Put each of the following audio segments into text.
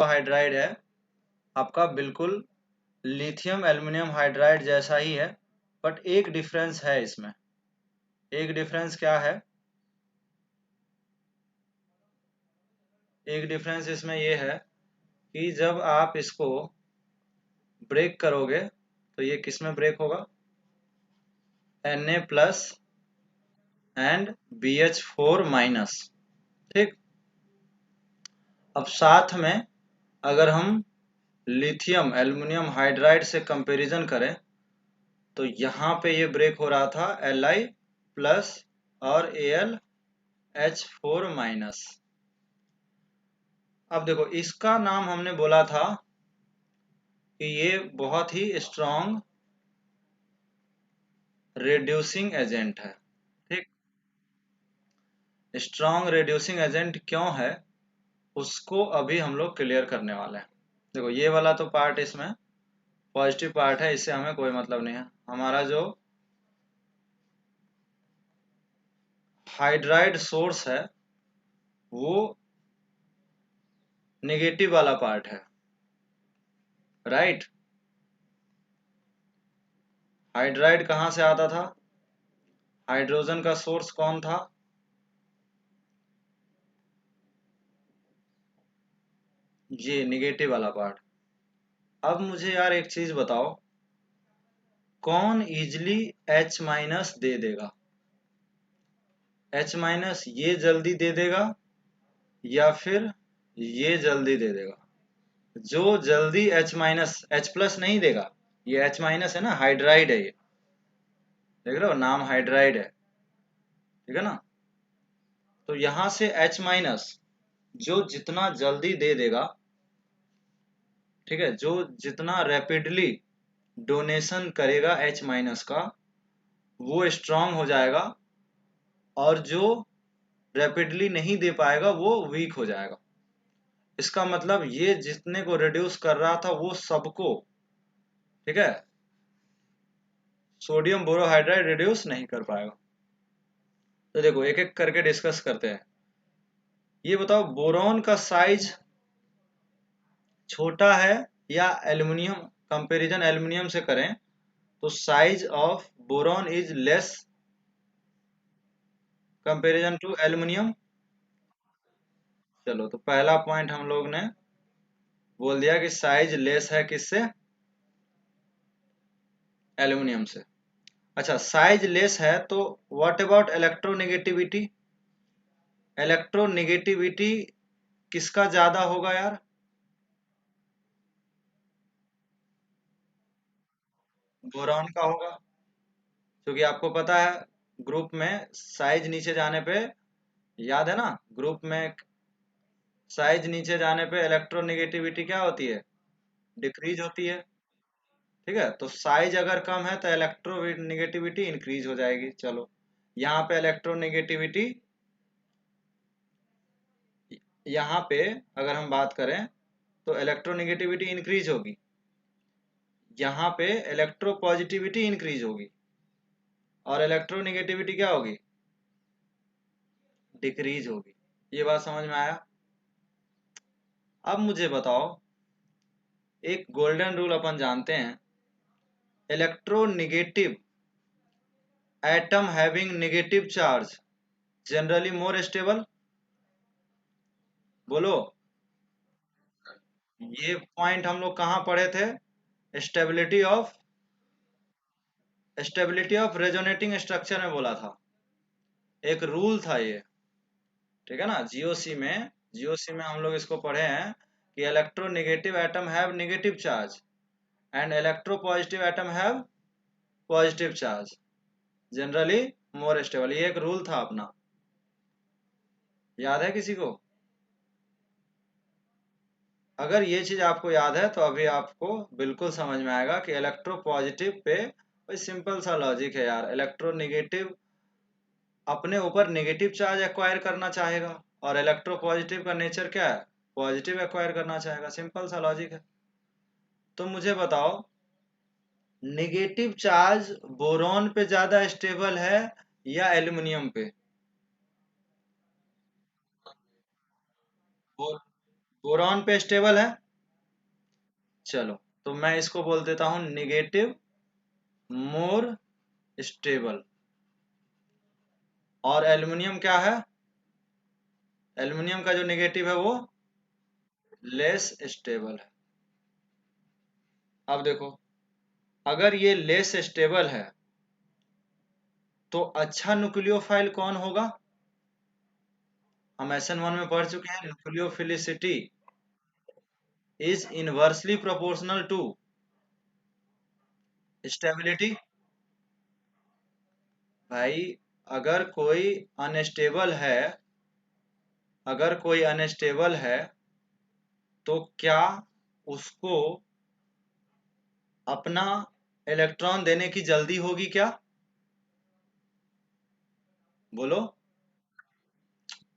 Hydride है आपका बिल्कुल लिथियम एल्युमिनियम हाइड्राइड जैसा ही है, बट एक डिफरेंस है इसमें। एक डिफरेंस क्या है? एक डिफरेंस इसमें ये है कि जब आप इसको ब्रेक करोगे तो ये किस में ब्रेक होगा? Na plus and BH4 minus. ठीक, अब साथ में अगर हम लिथियम एल्युमिनियम हाइड्राइड से कंपैरिजन करें तो यहाँ पे ये ब्रेक हो रहा था Li प्लस और AlH4 माइनस। अब देखो इसका नाम हमने बोला था कि ये बहुत ही स्ट्रॉन्ग रिड्यूसिंग एजेंट है। ठीक, स्ट्रॉन्ग रिड्यूसिंग एजेंट क्यों है उसको अभी हम लोग क्लियर करने वाले हैं। देखो ये वाला तो पार्ट इसमें पॉजिटिव पार्ट है, इससे हमें कोई मतलब नहीं है। हमारा जो हाइड्राइड सोर्स है वो नेगेटिव वाला पार्ट है, राइट। हाइड्राइड कहाँ से आता था? हाइड्रोजन का सोर्स कौन था? ये नेगेटिव वाला पार्ट। अब मुझे यार एक चीज बताओ, कौन इजली H माइनस दे देगा? H माइनस ये जल्दी दे देगा या फिर ये जल्दी दे देगा? जो जल्दी H माइनस, H प्लस नहीं देगा, ये H माइनस है ना, हाइड्राइड है ये, देख रहे हो नाम हाइड्राइड है, ठीक है ना। तो यहां से H माइनस जो जितना जल्दी दे देगा, ठीक है, जो जितना रैपिडली डोनेशन करेगा H माइनस का वो स्ट्रांग हो जाएगा, और जो रैपिडली नहीं दे पाएगा वो वीक हो जाएगा। इसका मतलब ये जितने को रिड्यूस कर रहा था वो सबको, ठीक है, सोडियम बोरोहाइड्राइड रिड्यूस नहीं कर पाएगा। तो देखो एक एक करके डिस्कस करते हैं। ये बताओ बोरॉन का साइज छोटा है या एल्युमिनियम, कंपैरिजन एल्युमिनियम से करें तो size of boron is less comparison to aluminium. चलो तो पहला पॉइंट हम लोग ने बोल दिया कि साइज लेस है किससे? एल्युमिनियम से। अच्छा साइज लेस है तो व्हाट अबाउट इलेक्ट्रोनेगेटिविटी? इलेक्ट्रोनेगेटिविटी किसका ज्यादा होगा यार? बोरॉन का होगा, क्योंकि आपको पता है ग्रुप में साइज नीचे जाने पे, याद है ना, ग्रुप में साइज नीचे जाने पे इलेक्ट्रोनेगेटिविटी क्या होती है? डिक्रीज होती है। ठीक है, तो साइज अगर कम है तो इलेक्ट्रोनेगेटिविटी इंक्रीज हो जाएगी। चलो यहाँ पे इलेक्ट्रोनेगेटिविटी, यहाँ पे अगर हम बात करें तो इलेक्ट्रोनेगेटिविटी इंक्रीज होगी, यहाँ पे इलेक्ट्रोपॉजिटिविटी इंक्रीज होगी, और इलेक्ट्रोनेगेटिविटी क्या होगी? डिक्रीज होगी। ये बात समझ में आया? अब मुझे बताओ, एक गोल्डन रूल अपन जानते हैं, electronegative atom having negative charge generally more stable. बोलो, ये पॉइंट हम लोग कहाँ पढ़े थे? Stability of, stability of resonating structure में बोला था, एक रूल था ये, ठीक है ना। जीओसी में, जीओसी में हम लोग इसको पढ़े हैं कि electronegative atom have negative charge and electropositive atom have positive charge generally more stable. ये एक रूल था अपना, याद है किसी को? अगर ये चीज आपको याद है तो अभी आपको बिल्कुल समझ में आएगा कि इलेक्ट्रोपॉजिटिव पे कोई सिंपल सा लॉजिक है यार, इलेक्ट्रोनेगेटिव अपने ऊपर नेगेटिव चार्ज एक्वायर करना चाहेगा, और इलेक्ट्रोपॉजिटिव का नेचर क्या है? पॉजिटिव एक्वायर करना चाहेगा, सिंपल सा लॉजिक है। तो मुझे बताओ, नेगेटिव चार्ज बोरॉन पे ज्यादा स्टेबल है या एल्युमिनियम पे? बोरॉन पे स्टेबल है। चलो, तो मैं इसको बोल देता हूं निगेटिव मोर स्टेबल। और एल्युमिनियम क्या है? एल्युमिनियम का जो नेगेटिव है वो लेस स्टेबल है। अब देखो, अगर ये लेस स्टेबल है तो अच्छा न्यूक्लियोफाइल कौन होगा? हम SN1 में पढ़ चुके हैं, nucleophilicity is inversely proportional to stability. भाई, अगर कोई अनस्टेबल है, अगर कोई अनस्टेबल है तो क्या उसको अपना इलेक्ट्रॉन देने की जल्दी होगी क्या? बोलो।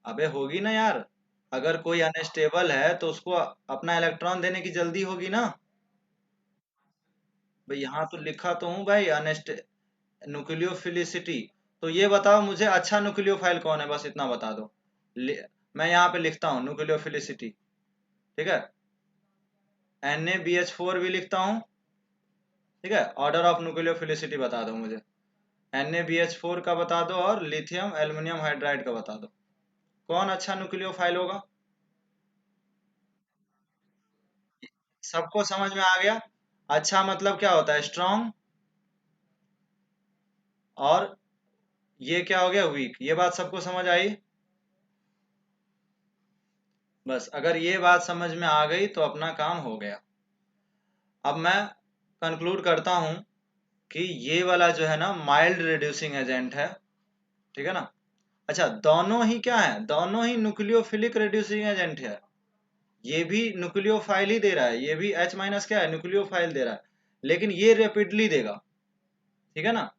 अबे होगी ना यार। अगर कोई अनस्टेबल है तो उसको अपना इलेक्ट्रॉन देने की जल्दी होगी ना। भाई यहाँ तो लिखा तो हूँ भाई, अनस्ट न्यूक्लियोफिलिसिटी। तो ये बताओ मुझे, अच्छा न्यूक्लियोफाइल कौन है, बस इतना बता दो। मैं यहाँ पे लिखता हूँ न्यूक्लियोफिलिसिटी, ठीक है। NaBH4 भी लिखता हूँ, ठीक है। ऑर्डर ऑफ न्यूक्लियोफिलिसिटी बता दो मुझे। NaBH4 का बता दो और लिथियम एल्युमिनियम हाइड्राइड का बता दो। कौन अच्छा न्यूक्लियोफाइल होगा? सबको समझ में आ गया? अच्छा मतलब क्या होता है? स्ट्रॉन्ग। और ये क्या हो गया? वीक। ये बात सबको समझ आई? बस, अगर ये बात समझ में आ गई तो अपना काम हो गया। अब मैं कंक्लूड करता हूं कि ये वाला जो है ना माइल्ड रिड्यूसिंग एजेंट है, ठीक है ना। अच्छा, दोनों ही क्या है? दोनों ही न्यूक्लियोफिलिक रिड्यूसिंग एजेंट है। ये भी न्यूक्लियोफाइल ही दे रहा है, ये भी H- क्या है? न्यूक्लियोफाइल दे रहा है, लेकिन ये रेपिडली देगा, ठीक है ना।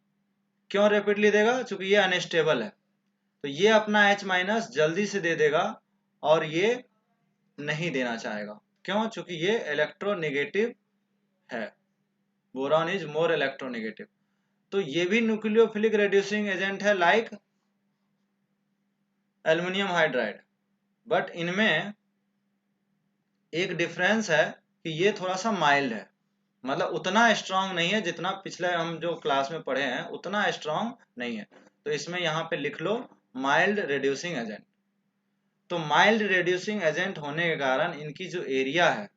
क्यों रेपिडली देगा? क्योंकि ये अनस्टेबल है। तो ये अपना H- जल्दी से दे देगा और ये नहीं देना चाहेगा। क्यों? क्योंकि ये इलेक्ट्रोनेगेटिव है। Boron is more electronegative. तो ये भी न्यूक्लियोफिलिक रिड्यूसिंग एजेंट है लाइक एल्युमिनियम हाइड्राइड। बट इनमें एक डिफरेंस है कि ये थोड़ा सा माइल्ड है, मतलब उतना स्ट्रांग नहीं है जितना पिछले हम जो क्लास में पढ़े हैं, उतना स्ट्रांग नहीं है। तो इसमें यहाँ पे लिख लो माइल्ड रिड्यूसिंग एजेंट। तो माइल्ड रिड्यूसिंग एजेंट होने के कारण इनकी जो एरिया है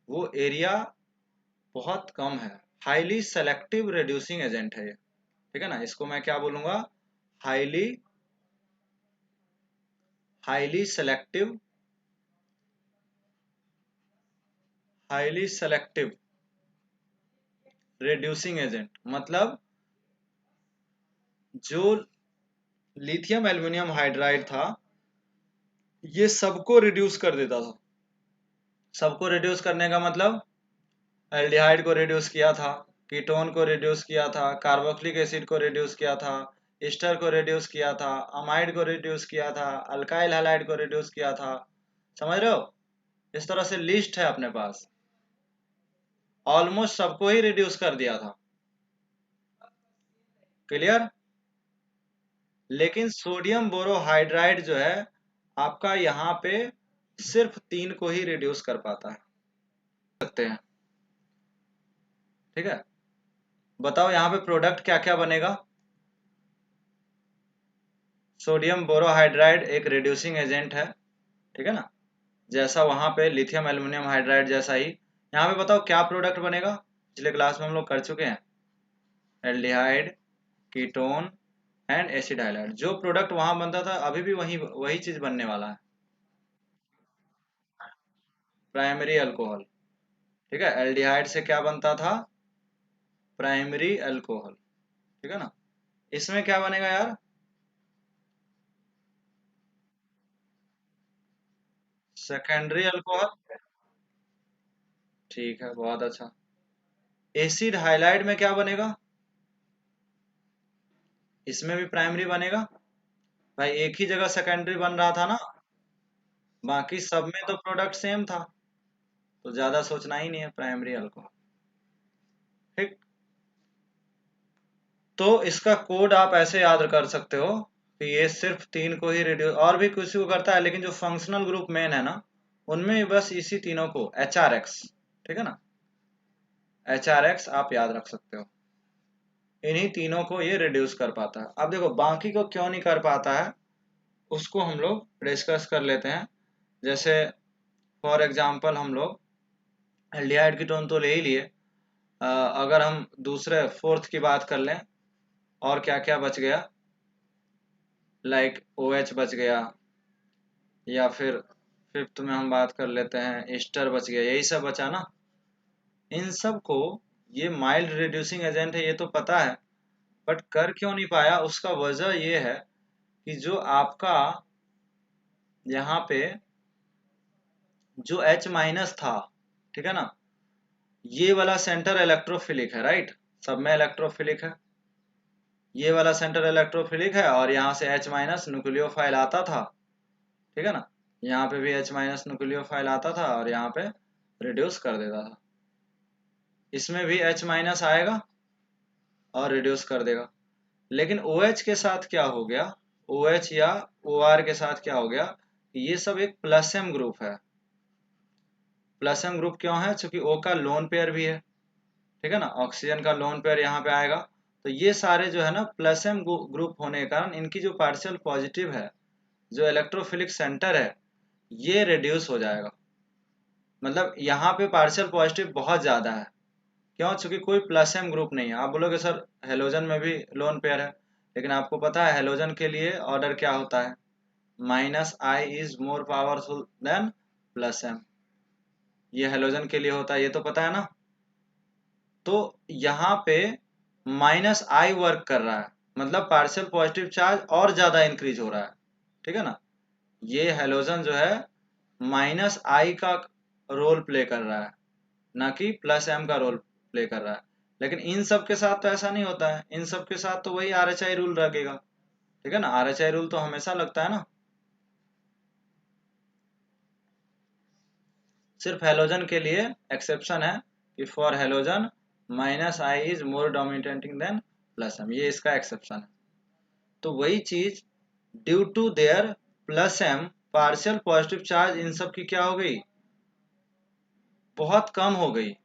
वो एरिया बहुत कम है। हाईली सेलेक्टिव रिड्यूसिंग एजेंट है ये, ठीक है ना। इसको मैं क्या बोलूंगा? Highly highly selective, highly selective reducing agent. मतलब जो लिथियम एल्युमिनियम हाइड्राइड था ये सबको रिड्यूस कर देता था। सबको रिड्यूस करने का मतलब एल्डिहाइड को रिड्यूस किया था, कीटोन को रिड्यूस किया था, कार्बोक्सिलिक एसिड को रिड्यूस किया था, ईस्टर को रिड्यूस किया था, अमाइड को रिड्यूस किया था, अल्काइल हैलाइड को रिड्यूस किया था। समझ रहे हो? इस तरह से लिस्ट है अपने पास। ऑलमोस्ट सबको ही रिड्यूस कर दिया था। क्लियर? लेकिन सोडियम बोरोहाइड्राइड जो है आपका यहाँ पे सिर्फ 3 को ही रिड्यूस कर पाता है, सकते हैं, ठीक है। बताओ यहाँ पे प्रोडक्ट क्या क्या बनेगा? सोडियम बोरोहाइड्राइड एक रिड्यूसिंग एजेंट है, ठीक है ना, जैसा वहां पे लिथियम एल्युमिनियम हाइड्राइड जैसा ही। यहाँ पे बताओ क्या प्रोडक्ट बनेगा? पिछले क्लास में हम लोग कर चुके हैं, aldehyde, ketone and acid halide. जो प्रोडक्ट वहां बनता था अभी भी वही वही चीज बनने वाला है, प्राइमरी अल्कोहल, ठीक है। एल्डिहाइड से क्या बनता था? प्राइमरी अल्कोहल, ठीक है ना। इसमें क्या बनेगा यार? Secondary alcohol. ठीक है, बहुत अच्छा। एसिड हाइलाइड में क्या बनेगा? इसमें भी प्राइमरी बनेगा। भाई एक ही जगह सेकेंडरी बन रहा था ना, बाकी सब में तो प्रोडक्ट सेम था, तो ज्यादा सोचना ही नहीं है, प्राइमरी अल्कोहल, ठीक। तो इसका कोड आप ऐसे याद कर सकते हो कि ये सिर्फ 3 को ही रिड्यूस, और भी किसी को करता है, लेकिन जो फंक्शनल ग्रुप मेन है ना उनमें बस इसी तीनों को HRX, ठीक है ना, HRX आप याद रख सकते हो, इन्हीं तीनों को ये रिड्यूस कर पाता है। अब देखो बाकी को क्यों नहीं कर पाता है, उसको हम लोग डिस्कस कर लेते हैं। जैसे फॉर एग्जांपल हम लोग एल्डिहाइड कीटोन तो ले ही लिए, अगर हम दूसरे फोर्थ की बात कर लें, और क्या क्या बच गया, लाइक OH बच गया, या फिर फिफ्थ में हम बात कर लेते हैं ईस्टर बच गया, यही सब बचा ना। इन सब को ये माइल्ड रिड्यूसिंग एजेंट है, ये तो पता है, बट कर क्यों नहीं पाया, उसका वजह ये है कि जो आपका यहाँ पे जो H- था, ठीक है ना, ये वाला सेंटर इलेक्ट्रोफिलिक है, राइट, सब में इलेक्ट्रोफिलिक है, ये वाला सेंटर इलेक्ट्रोफिलिक है, और यहाँ से H- न्यूक्लियोफाइल आता था, ठीक है ना, यहाँ पे भी H- न्यूक्लियोफाइल आता था और यहाँ पे रिड्यूस कर देता था, इसमें भी H- आएगा और रिड्यूस कर देगा। लेकिन OH के साथ क्या हो गया, OH या OR के साथ क्या हो गया, ये सब एक प्लस एम ग्रुप है। प्लस एम ग्रुप क्यों है, क्योंकि O का लोन पेयर भी है, ठीक है ना, ऑक्सीजन का लोन पेयर यहाँ पे आएगा, तो ये सारे जो है ना प्लस एम ग्रुप होने के कारण इनकी जो पार्शियल पॉजिटिव है, जो इलेक्ट्रोफिलिक सेंटर है, ये रिड्यूस हो जाएगा। मतलब यहाँ पे पार्शियल पॉजिटिव बहुत ज्यादा है, क्यों, चूंकि कोई प्लस एम ग्रुप नहीं है। आप बोलोगे सर हेलोजन में भी लोन पेयर है, लेकिन आपको पता है हेलोजन के लिए ऑर्डर क्या होता है, -I is more powerful than plus M, ये हेलोजन के लिए होता है, ये तो पता है ना। तो यहाँ पे -I वर्क कर रहा है, मतलब पार्शियल पॉजिटिव चार्ज और ज्यादा इंक्रीज हो रहा है, ठीक है ना, ये हेलोजन जो है -I का रोल प्ले कर रहा है, ना कि प्लस एम का रोल प्ले कर रहा है। लेकिन इन सब के साथ तो ऐसा नहीं होता है, इन सब के साथ तो वही RHI रूल लगेगा, ठीक है ना, RHI रूल तो हमेशा लगता है ना। सिर्फ हेलोजन के लिए एक्सेप्शन है कि for halogen -I is more dominating than plus M, ये इसका एक्सेप्शन है। तो वही चीज due to their plus M partial positive charge इन सब की क्या हो गई, बहुत कम हो गई।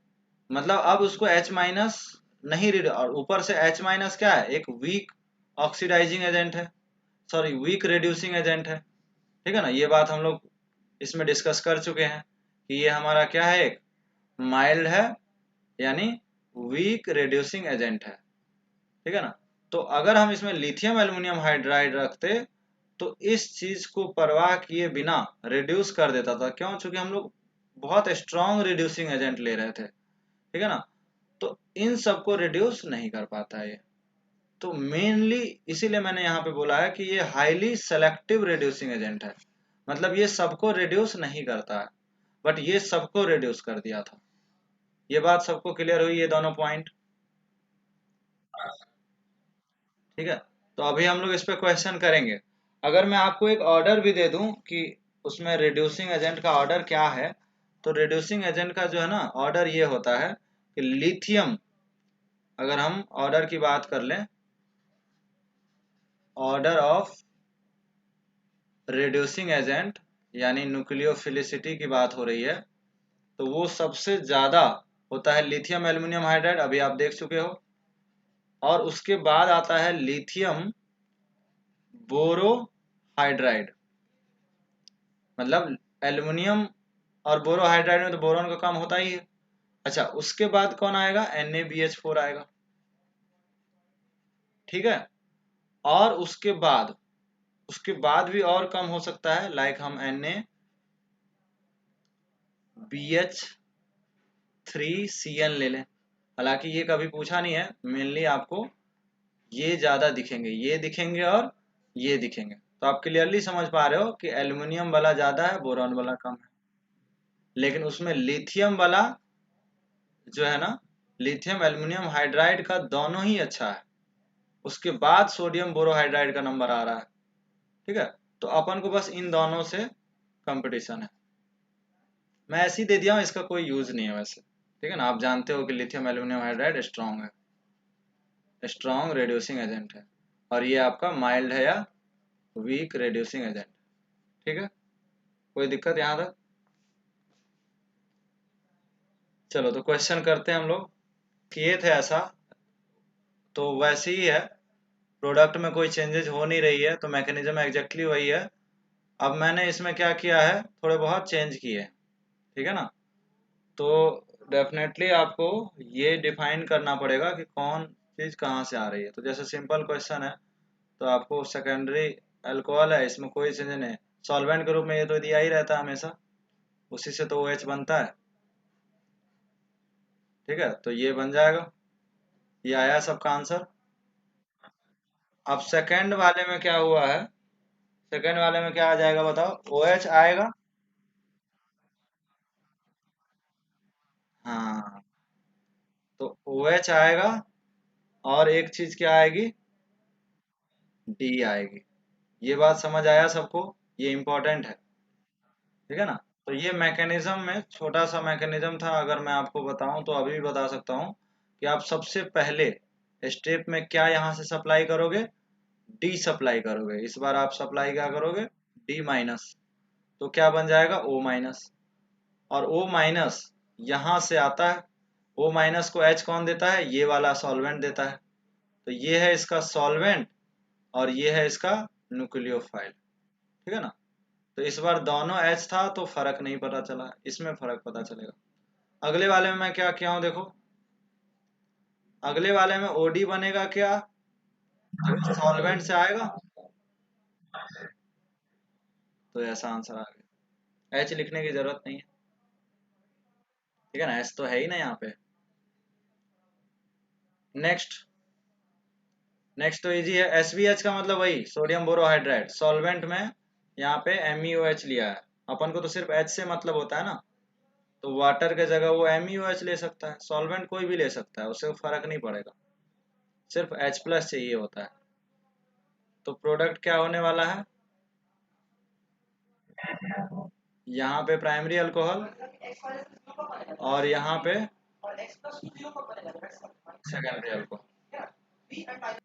मतलब अब उसको H- नहीं रीड, और ऊपर से H- क्या है, एक वीक ऑक्सीडाइजिंग एजेंट है, सॉरी वीक रिड्यूसिंग एजेंट है, ठीक है ना। ये बात हम लोग इसमें डिस्कस कर चुके हैं कि ये हमारा क्या है, एक माइल्ड है, यानी वीक रिड्यूसिंग एजेंट है, ठीक है ना। तो अगर हम इसमें लिथियम एल्युमिनियम हाइड्राइड रखते तो इस चीज को परवाह किए बिना रिड्यूस कर देता था, क्यों, चूंकि हम लोग बहुत स्ट्रॉन्ग रिड्यूसिंग एजेंट ले रहे थे, ठीक है ना। तो इन सबको रिड्यूस नहीं कर पाता है ये। तो मेनली इसीलिए मैंने यहाँ पे बोला है कि ये हाईली सेलेक्टिव रिड्यूसिंग एजेंट है, मतलब ये सबको रिड्यूस नहीं करता है, बट ये सबको रिड्यूस कर दिया था। ये बात सबको क्लियर हुई, ये दोनों पॉइंट, ठीक है। तो अभी हम लोग इस पे क्वेश्चन करेंगे। अगर मैं आपको एक ऑर्डर भी दे दूं कि उसमें रिड्यूसिंग एजेंट का ऑर्डर क्या है, तो रिड्यूसिंग एजेंट का जो है ना ऑर्डर ये होता है कि लिथियम, अगर हम ऑर्डर की बात कर लें, ऑर्डर ऑफ रिड्यूसिंग एजेंट यानी न्यूक्लियोफिलिसिटी की बात हो रही है, तो वो सबसे ज्यादा होता है लिथियम एल्युमिनियम हाइड्राइड, अभी आप देख चुके हो, और उसके बाद आता है लिथियम बोरोहाइड्राइड, मतलब एल्युमिनियम और बोरोहाइड्राइड में तो बोरॉन का काम होता ही है। अच्छा, उसके बाद कौन आएगा, NaBH4 आएगा, ठीक है। और उसके बाद भी और कम हो सकता है, लाइक हम NaBH3Cl ले लें। हालांकि ये कभी पूछा नहीं है, मेनली आपको ये ज्यादा दिखेंगे, ये दिखेंगे और ये दिखेंगे, तो आप क्लियरली समझ पा रहे हो कि एल्युमिनियम वाला ज्यादा है, बोरॉन वाला कम है। लेकिन उसमें लिथियम वाला जो है ना, लिथियम एल्युमिनियम हाइड्राइड का दोनों ही अच्छा है, उसके बाद सोडियम बोरोहाइड्राइड का नंबर आ रहा है, ठीक है। तो अपन को बस इन दोनों से कंपटीशन है। मैं ऐसे ही दे दिया हूँ, इसका कोई यूज नहीं है वैसे, ठीक है ना। आप जानते हो कि लिथियम एल्युमिनियम हाइड्राइड स्ट्रॉन्ग है, स्ट्रॉन्ग रिड्यूसिंग एजेंट है, और ये आपका माइल्ड है या वीक रिड्यूसिंग एजेंट, ठीक है। कोई दिक्कत यहाँ तक? चलो तो क्वेश्चन करते हैं हम लोग। किए थे ऐसा, तो वैसे ही है, प्रोडक्ट में कोई चेंजेस हो नहीं रही है, तो मैकेनिज्म एग्जैक्टली वही है। अब मैंने इसमें क्या किया है, थोड़े बहुत चेंज किए, ठीक है ना। तो डेफिनेटली आपको ये डिफाइन करना पड़ेगा कि कौन चीज़ कहाँ से आ रही है। तो जैसे सिंपल क्वेश्चन है, तो आपको सेकेंडरी अल्कोहल है, इसमें कोई चेंज नहीं, सॉल्वेंट के रूप में ये तो दिया ही रहता है हमेशा, उसी से तो OH बनता है, ठीक है। तो ये बन जाएगा, ये आया सबका आंसर। अब सेकंड वाले में क्या हुआ है, सेकंड वाले में क्या आ जाएगा बताओ, OH आएगा। हाँ, तो OH आएगा, और एक चीज क्या आएगी, D आएगी। ये बात समझ आया सबको, ये इंपॉर्टेंट है, ठीक है ना। तो ये मैकेनिज्म में छोटा सा मैकेनिज्म था, अगर मैं आपको बताऊं तो अभी भी बता सकता हूं कि आप सबसे पहले स्टेप में क्या यहाँ से सप्लाई करोगे, डी सप्लाई करोगे। इस बार आप सप्लाई क्या करोगे, डी माइनस, तो क्या बन जाएगा, O माइनस। और O माइनस यहाँ से आता है, O माइनस को H कौन देता है, ये वाला सॉल्वेंट देता है। तो ये है इसका सॉल्वेंट, और ये है इसका न्यूक्लियोफाइल, ठीक है ना। तो इस बार दोनों H था, तो फर्क नहीं पता चला, इसमें फर्क पता चलेगा। अगले वाले में मैं क्या किया हूं देखो, अगले वाले में OD बनेगा क्या, अगर सॉल्वेंट से आएगा, तो ऐसा आंसर आ गया। H लिखने की जरूरत नहीं है, ठीक है ना, H तो है ही ना यहाँ पे। नेक्स्ट, नेक्स्ट तो इजी है। SBH का मतलब वही सोडियम बोरोहाइड्राइड, सॉल्वेंट में यहाँ पे MeOH लिया है, अपन को तो सिर्फ H से मतलब होता है ना, तो वाटर के जगह वो MeOH ले सकता है, सॉल्वेंट कोई भी ले सकता है, उससे फर्क नहीं पड़ेगा, सिर्फ H प्लस चाहिए होता है। तो प्रोडक्ट क्या होने वाला है, यहाँ पे प्राइमरी अल्कोहल, और यहाँ पे सेकेंडरी अल्कोहल।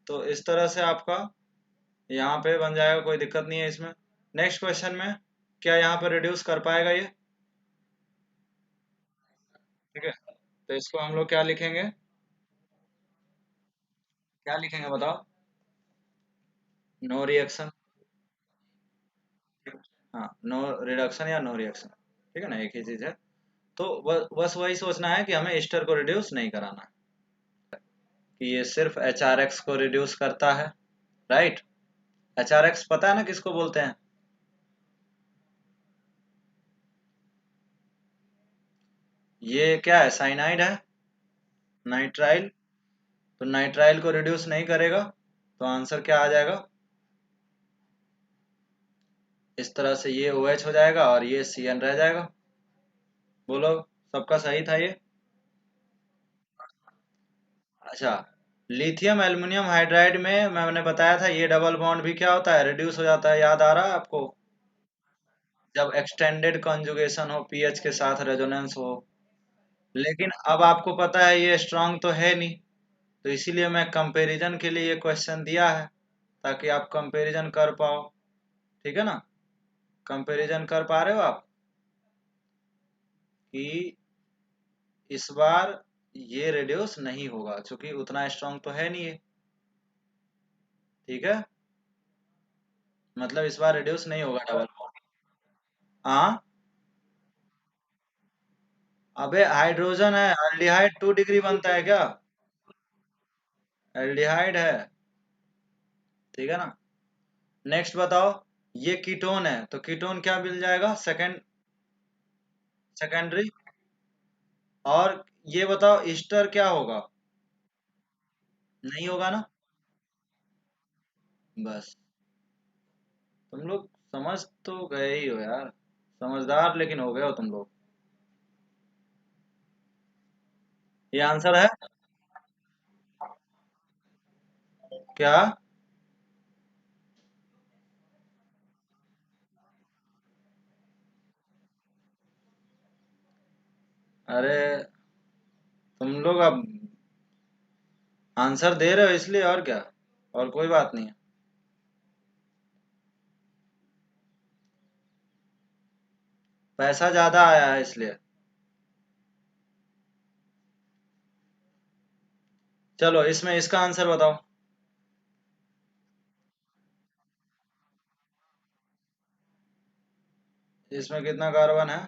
तो इस तरह से आपका यहाँ पे बन जाएगा, कोई दिक्कत नहीं है इसमें। नेक्स्ट क्वेश्चन में क्या यहाँ पे रिड्यूस कर पाएगा ये, ठीक है। तो इसको हम लोग क्या लिखेंगे, क्या लिखेंगे बताओ, नो रिएक्शन। हाँ, नो रिडक्शन या नो रिएक्शन, ठीक है ना, एक ही चीज है। तो बस वही सोचना है कि हमें ईस्टर को रिड्यूस नहीं कराना है, कि ये सिर्फ HRX को रिड्यूस करता है, राइट। HRX पता है ना किसको बोलते हैं, ये क्या है, साइनाइड है, नाइट्राइल। तो नाइट्राइल को रिड्यूस नहीं करेगा, तो आंसर क्या आ जाएगा, इस तरह से ये OH हो जाएगा, और ये CN रह जाएगा। बोलो, सबका सही था ये। अच्छा, लिथियम एल्युमिनियम हाइड्राइड में मैंने बताया था, ये डबल बॉन्ड भी क्या होता है, रिड्यूस हो जाता है, याद आ रहा है आपको, जब एक्सटेंडेड कॉन्जुगेशन हो, पीएच के साथ रेजोनेंस हो। लेकिन अब आपको पता है ये स्ट्रांग तो है नहीं, तो इसीलिए मैं कंपैरिजन के लिए ये क्वेश्चन दिया है, ताकि आप कंपैरिजन कर पाओ, ठीक है ना। कंपैरिजन कर पा रहे हो आप, कि इस बार ये रिड्यूस नहीं होगा, क्योंकि उतना स्ट्रांग तो है नहीं है, ठीक है। मतलब इस बार रिड्यूस नहीं होगा डबल बॉन्ड। हाँ, अबे हाइड्रोजन है, एल्डिहाइड 2 डिग्री बनता है क्या, एल्डिहाइड है, ठीक है ना। नेक्स्ट बताओ, ये कीटोन है, तो कीटोन क्या मिल जाएगा, सेकेंडरी। और ये बताओ ईस्टर क्या होगा, नहीं होगा ना। बस, तुम लोग समझ तो गए ही हो यार, समझदार लेकिन हो गए हो तुम लोग। ये आंसर है क्या, अरे तुम लोग अब आंसर दे रहे हो इसलिए, और क्या, और कोई बात नहीं है। पैसा ज्यादा आया है इसलिए। चलो इसमें इसका आंसर बताओ। इसमें कितना कार्बन है?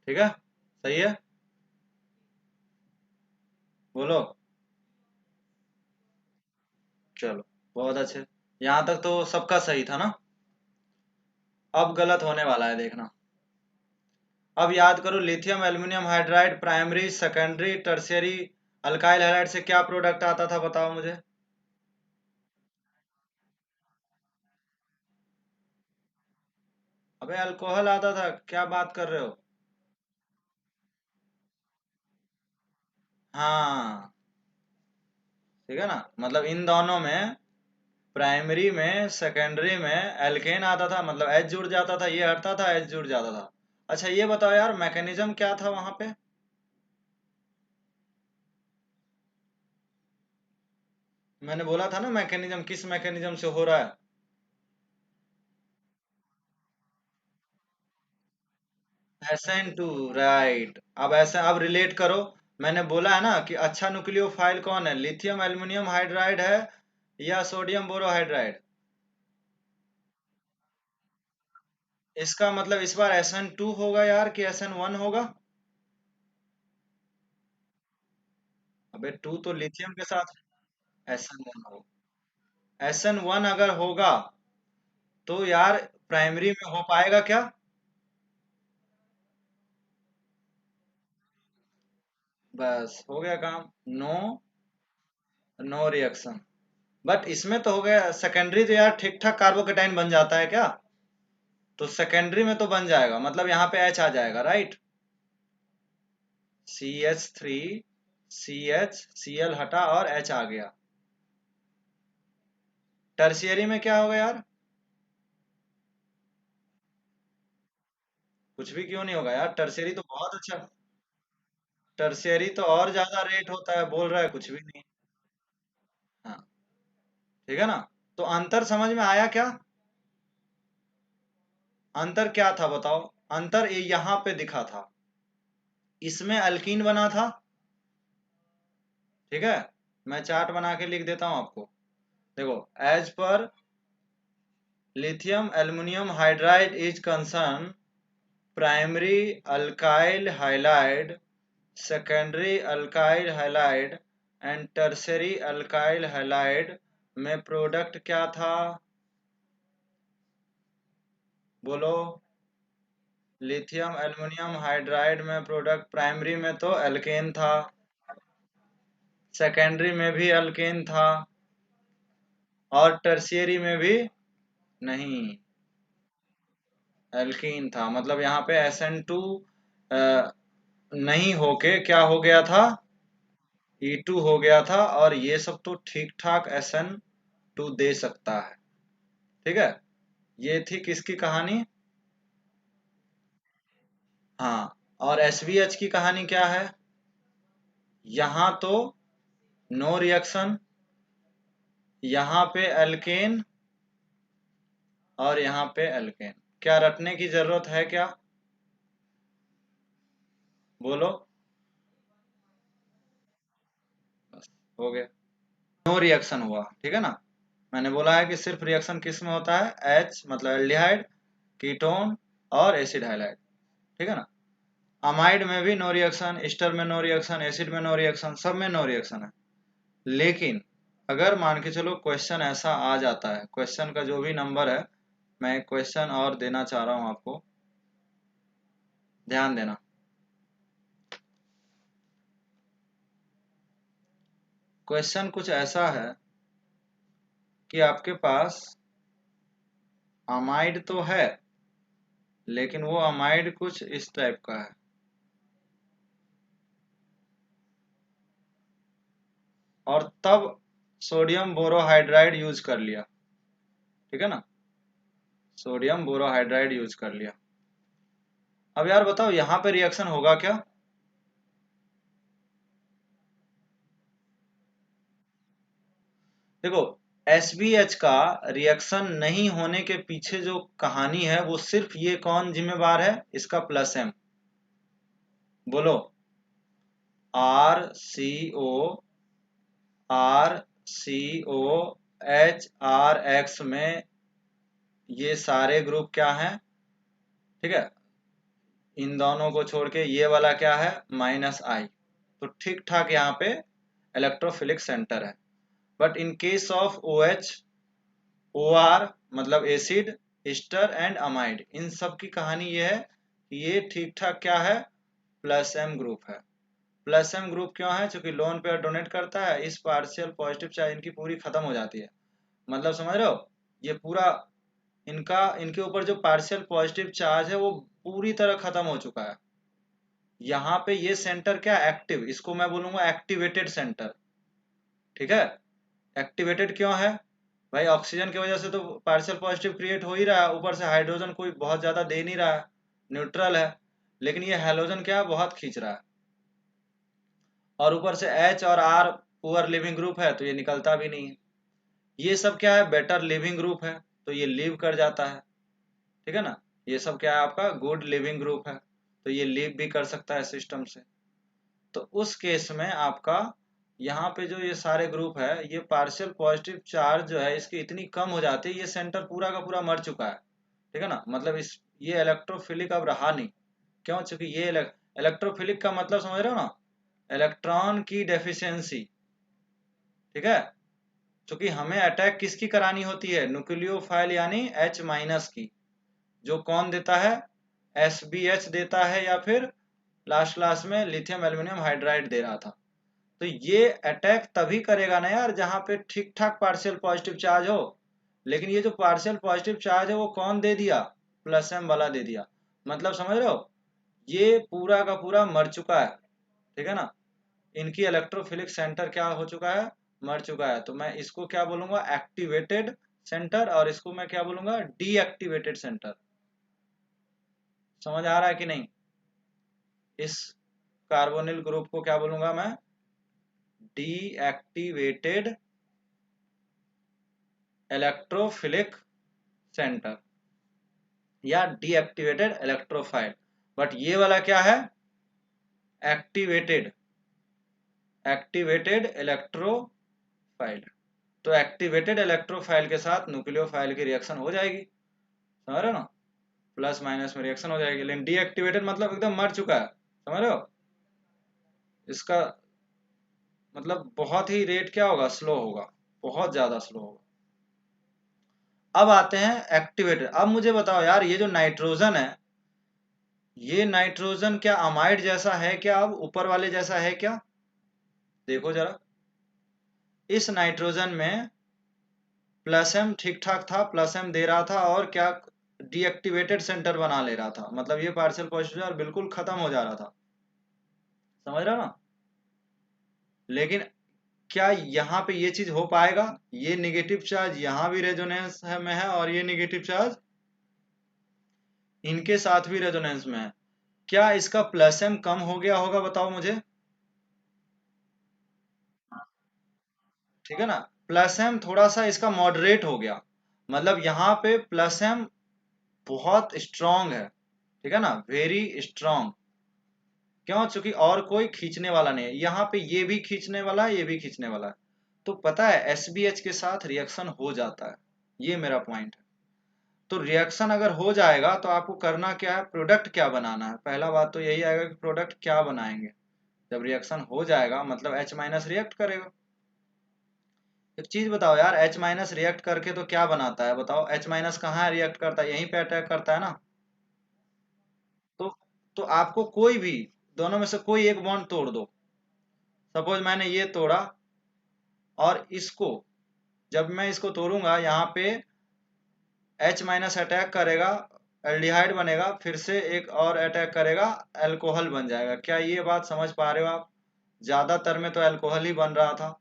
ठीक है, सही है, बोलो। चलो, बहुत अच्छे। यहाँ तक तो सबका सही था ना। अब गलत होने वाला है, देखना। अब याद करो, lithium aluminium hydride primary secondary tertiary alkyl hydride से क्या प्रोडक्ट आता था, बताओ मुझे। अबे अल्कोहल आता था, क्या बात कर रहे हो? हाँ, ठीक है ना, मतलब इन दोनों में, प्राइमरी में सेकेंडरी में एल्केन आता था, मतलब एच जुड़ जाता था, ये हटता था, एच जुड़ जाता था। अच्छा ये बताओ यार, मैकेनिज्म क्या था वहां पे? मैंने बोला था ना मैकेनिज्म, किस मैकेनिज्म से हो रहा है। SN2, right. अब ऐसे अब रिलेट करो। मैंने बोला है ना कि अच्छा न्यूक्लियोफाइल कौन है, लिथियम एल्यूमिनियम हाइड्राइड है या सोडियम बोरोहाइड्राइड? इसका मतलब इस बार SN2 होगा यार कि SN1 होगा? अबे टू तो लिथियम के साथ। SN1 होगा। SN1 अगर होगा तो यार प्राइमरी में हो पाएगा क्या? बस हो गया काम। No, no reaction. बट इसमें तो हो गया सेकेंडरी, तो यार ठीक ठाक कार्बोकेटाइन बन जाता है क्या? तो सेकेंडरी में तो बन जाएगा, मतलब यहाँ पे H आ जाएगा, राइट। CH3, CH, Cl हटा और H आ गया। टर्शियरी में क्या होगा यार? कुछ भी क्यों नहीं होगा यार, टर्शियरी तो बहुत अच्छा। टर्शियरी तो और ज्यादा रेट होता है, बोल रहा है कुछ भी नहीं। हाँ, ठीक है ना। तो अंतर समझ में आया क्या? अंतर क्या था बताओ? अंतर ये यहाँ पे दिखा था, इसमें अल्कीन बना था। ठीक है, मैं चार्ट बना के लिख देता हूँ आपको। देखो, एज पर lithium aluminium hydride is concern, primary alkyl halide, secondary alkyl halide and tertiary alkyl halide में प्रोडक्ट क्या था, बोलो। लिथियम एल्युमिनियम हाइड्राइड में प्रोडक्ट प्राइमरी में तो एल्केन था, सेकेंडरी में भी एल्केन था, और टर्शियरी में भी नहीं, एल्कीन था। मतलब यहाँ पे SN2 नहीं होके क्या हो गया था, E2 हो गया था। और ये सब तो ठीक ठाक SN2 दे सकता है। ठीक है, ये थी किसकी कहानी? हाँ, और SVH की कहानी क्या है? यहाँ तो नो रिएक्शन, यहाँ पे एल्केन और यहाँ पे एल्केन। क्या रटने की जरूरत है क्या, बोलो। बस, हो गया, नो रिएक्शन हुआ। ठीक है ना, मैंने बोला है कि सिर्फ रिएक्शन किस में होता है, H मतलब एल्डिहाइड, कीटोन और एसिड हाइलाइड। ठीक है ना। अमाइड में भी नो रिएक्शन, एस्टर में नो रिएक्शन, एसिड में नो रिएक्शन, सब में नो रिएक्शन है। लेकिन अगर मान के चलो क्वेश्चन ऐसा आ जाता है, क्वेश्चन का जो भी नंबर है, मैं एक क्वेश्चन और देना चाह रहा हूं आपको, ध्यान देना। क्वेश्चन कुछ ऐसा है कि आपके पास अमाइड तो है, लेकिन वो अमाइड कुछ इस टाइप का है, और तब सोडियम बोरोहाइड्राइड यूज कर लिया। ठीक है ना, सोडियम बोरोहाइड्राइड यूज कर लिया। अब यार बताओ, यहाँ पे रिएक्शन होगा क्या? देखो, SBH का रिएक्शन नहीं होने के पीछे जो कहानी है, वो सिर्फ ये कौन जिम्मेवार है, इसका प्लस M। बोलो। RCOOHRX में ये सारे ग्रुप क्या हैं? ठीक है, इन दोनों को छोड़ के ये वाला क्या है? -I। तो ठीक ठाक यहाँ पे इलेक्ट्रोफिलिक सेंटर है। But in case of OH, OR मतलब एसिड, एस्टर एंड अमाइड, इन सब की कहानी ये है कि ये ठीक ठाक क्या है? +M ग्रुप है। +M ग्रुप क्यों है? क्योंकि लोन पेयर डोनेट करता है, इस पार्शियल पॉजिटिव चार्ज इनकी पूरी खत्म हो जाती है। मतलब समझ रहे हो, ये पूरा इनका, इनके ऊपर जो पार्शियल पॉजिटिव चार्ज है वो पूरी तरह खत्म हो चुका है। यहाँ पे ये सेंटर क्या एक्टिव, इसको मैं बोलूंगा एक्टिवेटेड सेंटर। ठीक है, एक्टिवेटेड क्यों है भाई? ऑक्सीजन की वजह से तो पार्शियल पॉजिटिव क्रिएट हो ही रहा है, ऊपर से हाइड्रोजन कोई बहुत ज्यादा दे नहीं रहा है, न्यूट्रल है। लेकिन ये हैलोजन क्या है? बहुत खींच रहा है। और ऊपर से H और R पुअर लिविंग ग्रुप है तो ये निकलता भी नहीं है। ये सब क्या है? बेटर लिविंग ग्रुप है तो ये लीव कर जाता है। ठीक है ना, ये सब क्या है? आपका गुड लिविंग ग्रुप है तो ये लीव भी कर सकता है सिस्टम से। तो उस केस में आपका यहाँ पे जो ये सारे ग्रुप है, ये पार्शियल पॉजिटिव चार्ज जो है इसकी इतनी कम हो जाती है, ये सेंटर पूरा का पूरा मर चुका है। ठीक है ना, मतलब इस ये इलेक्ट्रोफिलिक अब रहा नहीं। क्यों? क्योंकि ये इलेक्ट्रोफिलिक का मतलब समझ रहे हो ना, इलेक्ट्रॉन की डेफिशिएंसी। ठीक है, क्योंकि हमें अटैक किसकी करानी होती है? न्यूक्लियोफाइल यानी H- की, जो कौन देता है? SBH देता है, या फिर लास्ट क्लास में लिथियम एल्यूमिनियम हाइड्राइड दे रहा था। तो ये अटैक तभी करेगा ना यार जहां पे ठीक ठाक पार्शियल पॉजिटिव चार्ज हो। लेकिन ये जो पार्शियल पॉजिटिव चार्ज है वो कौन दे दिया? +M वाला दे दिया। मतलब समझ रहे हो, ये पूरा का पूरा मर चुका है। ठीक है ना, इनकी इलेक्ट्रोफिलिक सेंटर क्या हो चुका है? मर चुका है। तो मैं इसको क्या बोलूंगा? एक्टिवेटेड सेंटर, और इसको मैं क्या बोलूंगा? Deactivated centre. समझ आ रहा है कि नहीं? इस कार्बोनिल ग्रुप को क्या बोलूंगा मैं? डीएक्टिवेटेड इलेक्ट्रोफिलिक सेंटर या डीएक्टिवेटेड इलेक्ट्रोफाइल। बट ये वाला क्या है? Activated, activated electrophile. तो एक्टिवेटेड इलेक्ट्रोफाइल के साथ न्यूक्लियोफाइल की रिएक्शन हो जाएगी। समझ रहे हो ना, प्लस माइनस में रिएक्शन हो जाएगी। लेकिन डीएक्टिवेटेड मतलब एकदम मर चुका है। समझ रहे हो, इसका मतलब बहुत ही रेट क्या होगा? स्लो होगा, बहुत ज्यादा स्लो होगा। अब आते हैं एक्टिवेटेड। अब मुझे बताओ यार, ये जो नाइट्रोजन है, ये नाइट्रोजन क्या अमाइड जैसा है क्या? अब ऊपर वाले जैसा है क्या? देखो जरा, इस नाइट्रोजन में +M ठीक ठाक था, +M दे रहा था, और क्या डीएक्टिवेटेड सेंटर बना ले रहा था। मतलब ये पार्शियल पॉजिटिव बिल्कुल खत्म हो जा रहा था। समझ रहा ना? लेकिन क्या यहाँ पे ये चीज हो पाएगा? ये निगेटिव चार्ज यहाँ भी रेजोनेंस में है, और ये निगेटिव चार्ज इनके साथ भी रेजोनेंस में है। क्या इसका +M कम हो गया होगा? बताओ मुझे। ठीक है ना, +M थोड़ा सा इसका मॉडरेट हो गया। मतलब यहाँ पे +M बहुत स्ट्रांग है। ठीक है ना, वेरी स्ट्रांग। क्यों? चूंकि और कोई खींचने वाला नहीं है। यहाँ पे ये भी खींचने वाला है, ये भी खींचने वाला है। तो पता है SBH के साथ रिएक्शन हो जाता है। ये मेरा पॉइंट है। तो रिएक्शन अगर हो जाएगा तो आपको करना क्या है? प्रोडक्ट क्या बनाना है? पहला बात तो यही आएगा कि प्रोडक्ट क्या बनाएंगे। जब रिएक्शन हो जाएगा मतलब H- रिएक्ट करेगा। एक चीज बताओ यार, H- रिएक्ट करके तो क्या बनाता है? बताओ, H- कहाँ रिएक्ट करता है? यहीं पे अटैक करता है ना। तो तो आपको कोई भी दोनों में से कोई एक बॉन्ड तोड़ दो। सपोज मैंने ये तोड़ा, और इसको जब मैं इसको तोड़ूंगा यहाँ पे H- अटैक करेगा, एल्डिहाइड बनेगा, फिर से एक और अटैक करेगा, अल्कोहल बन जाएगा। क्या ये बात समझ पा रहे हो आप? ज्यादातर में तो अल्कोहल ही बन रहा था।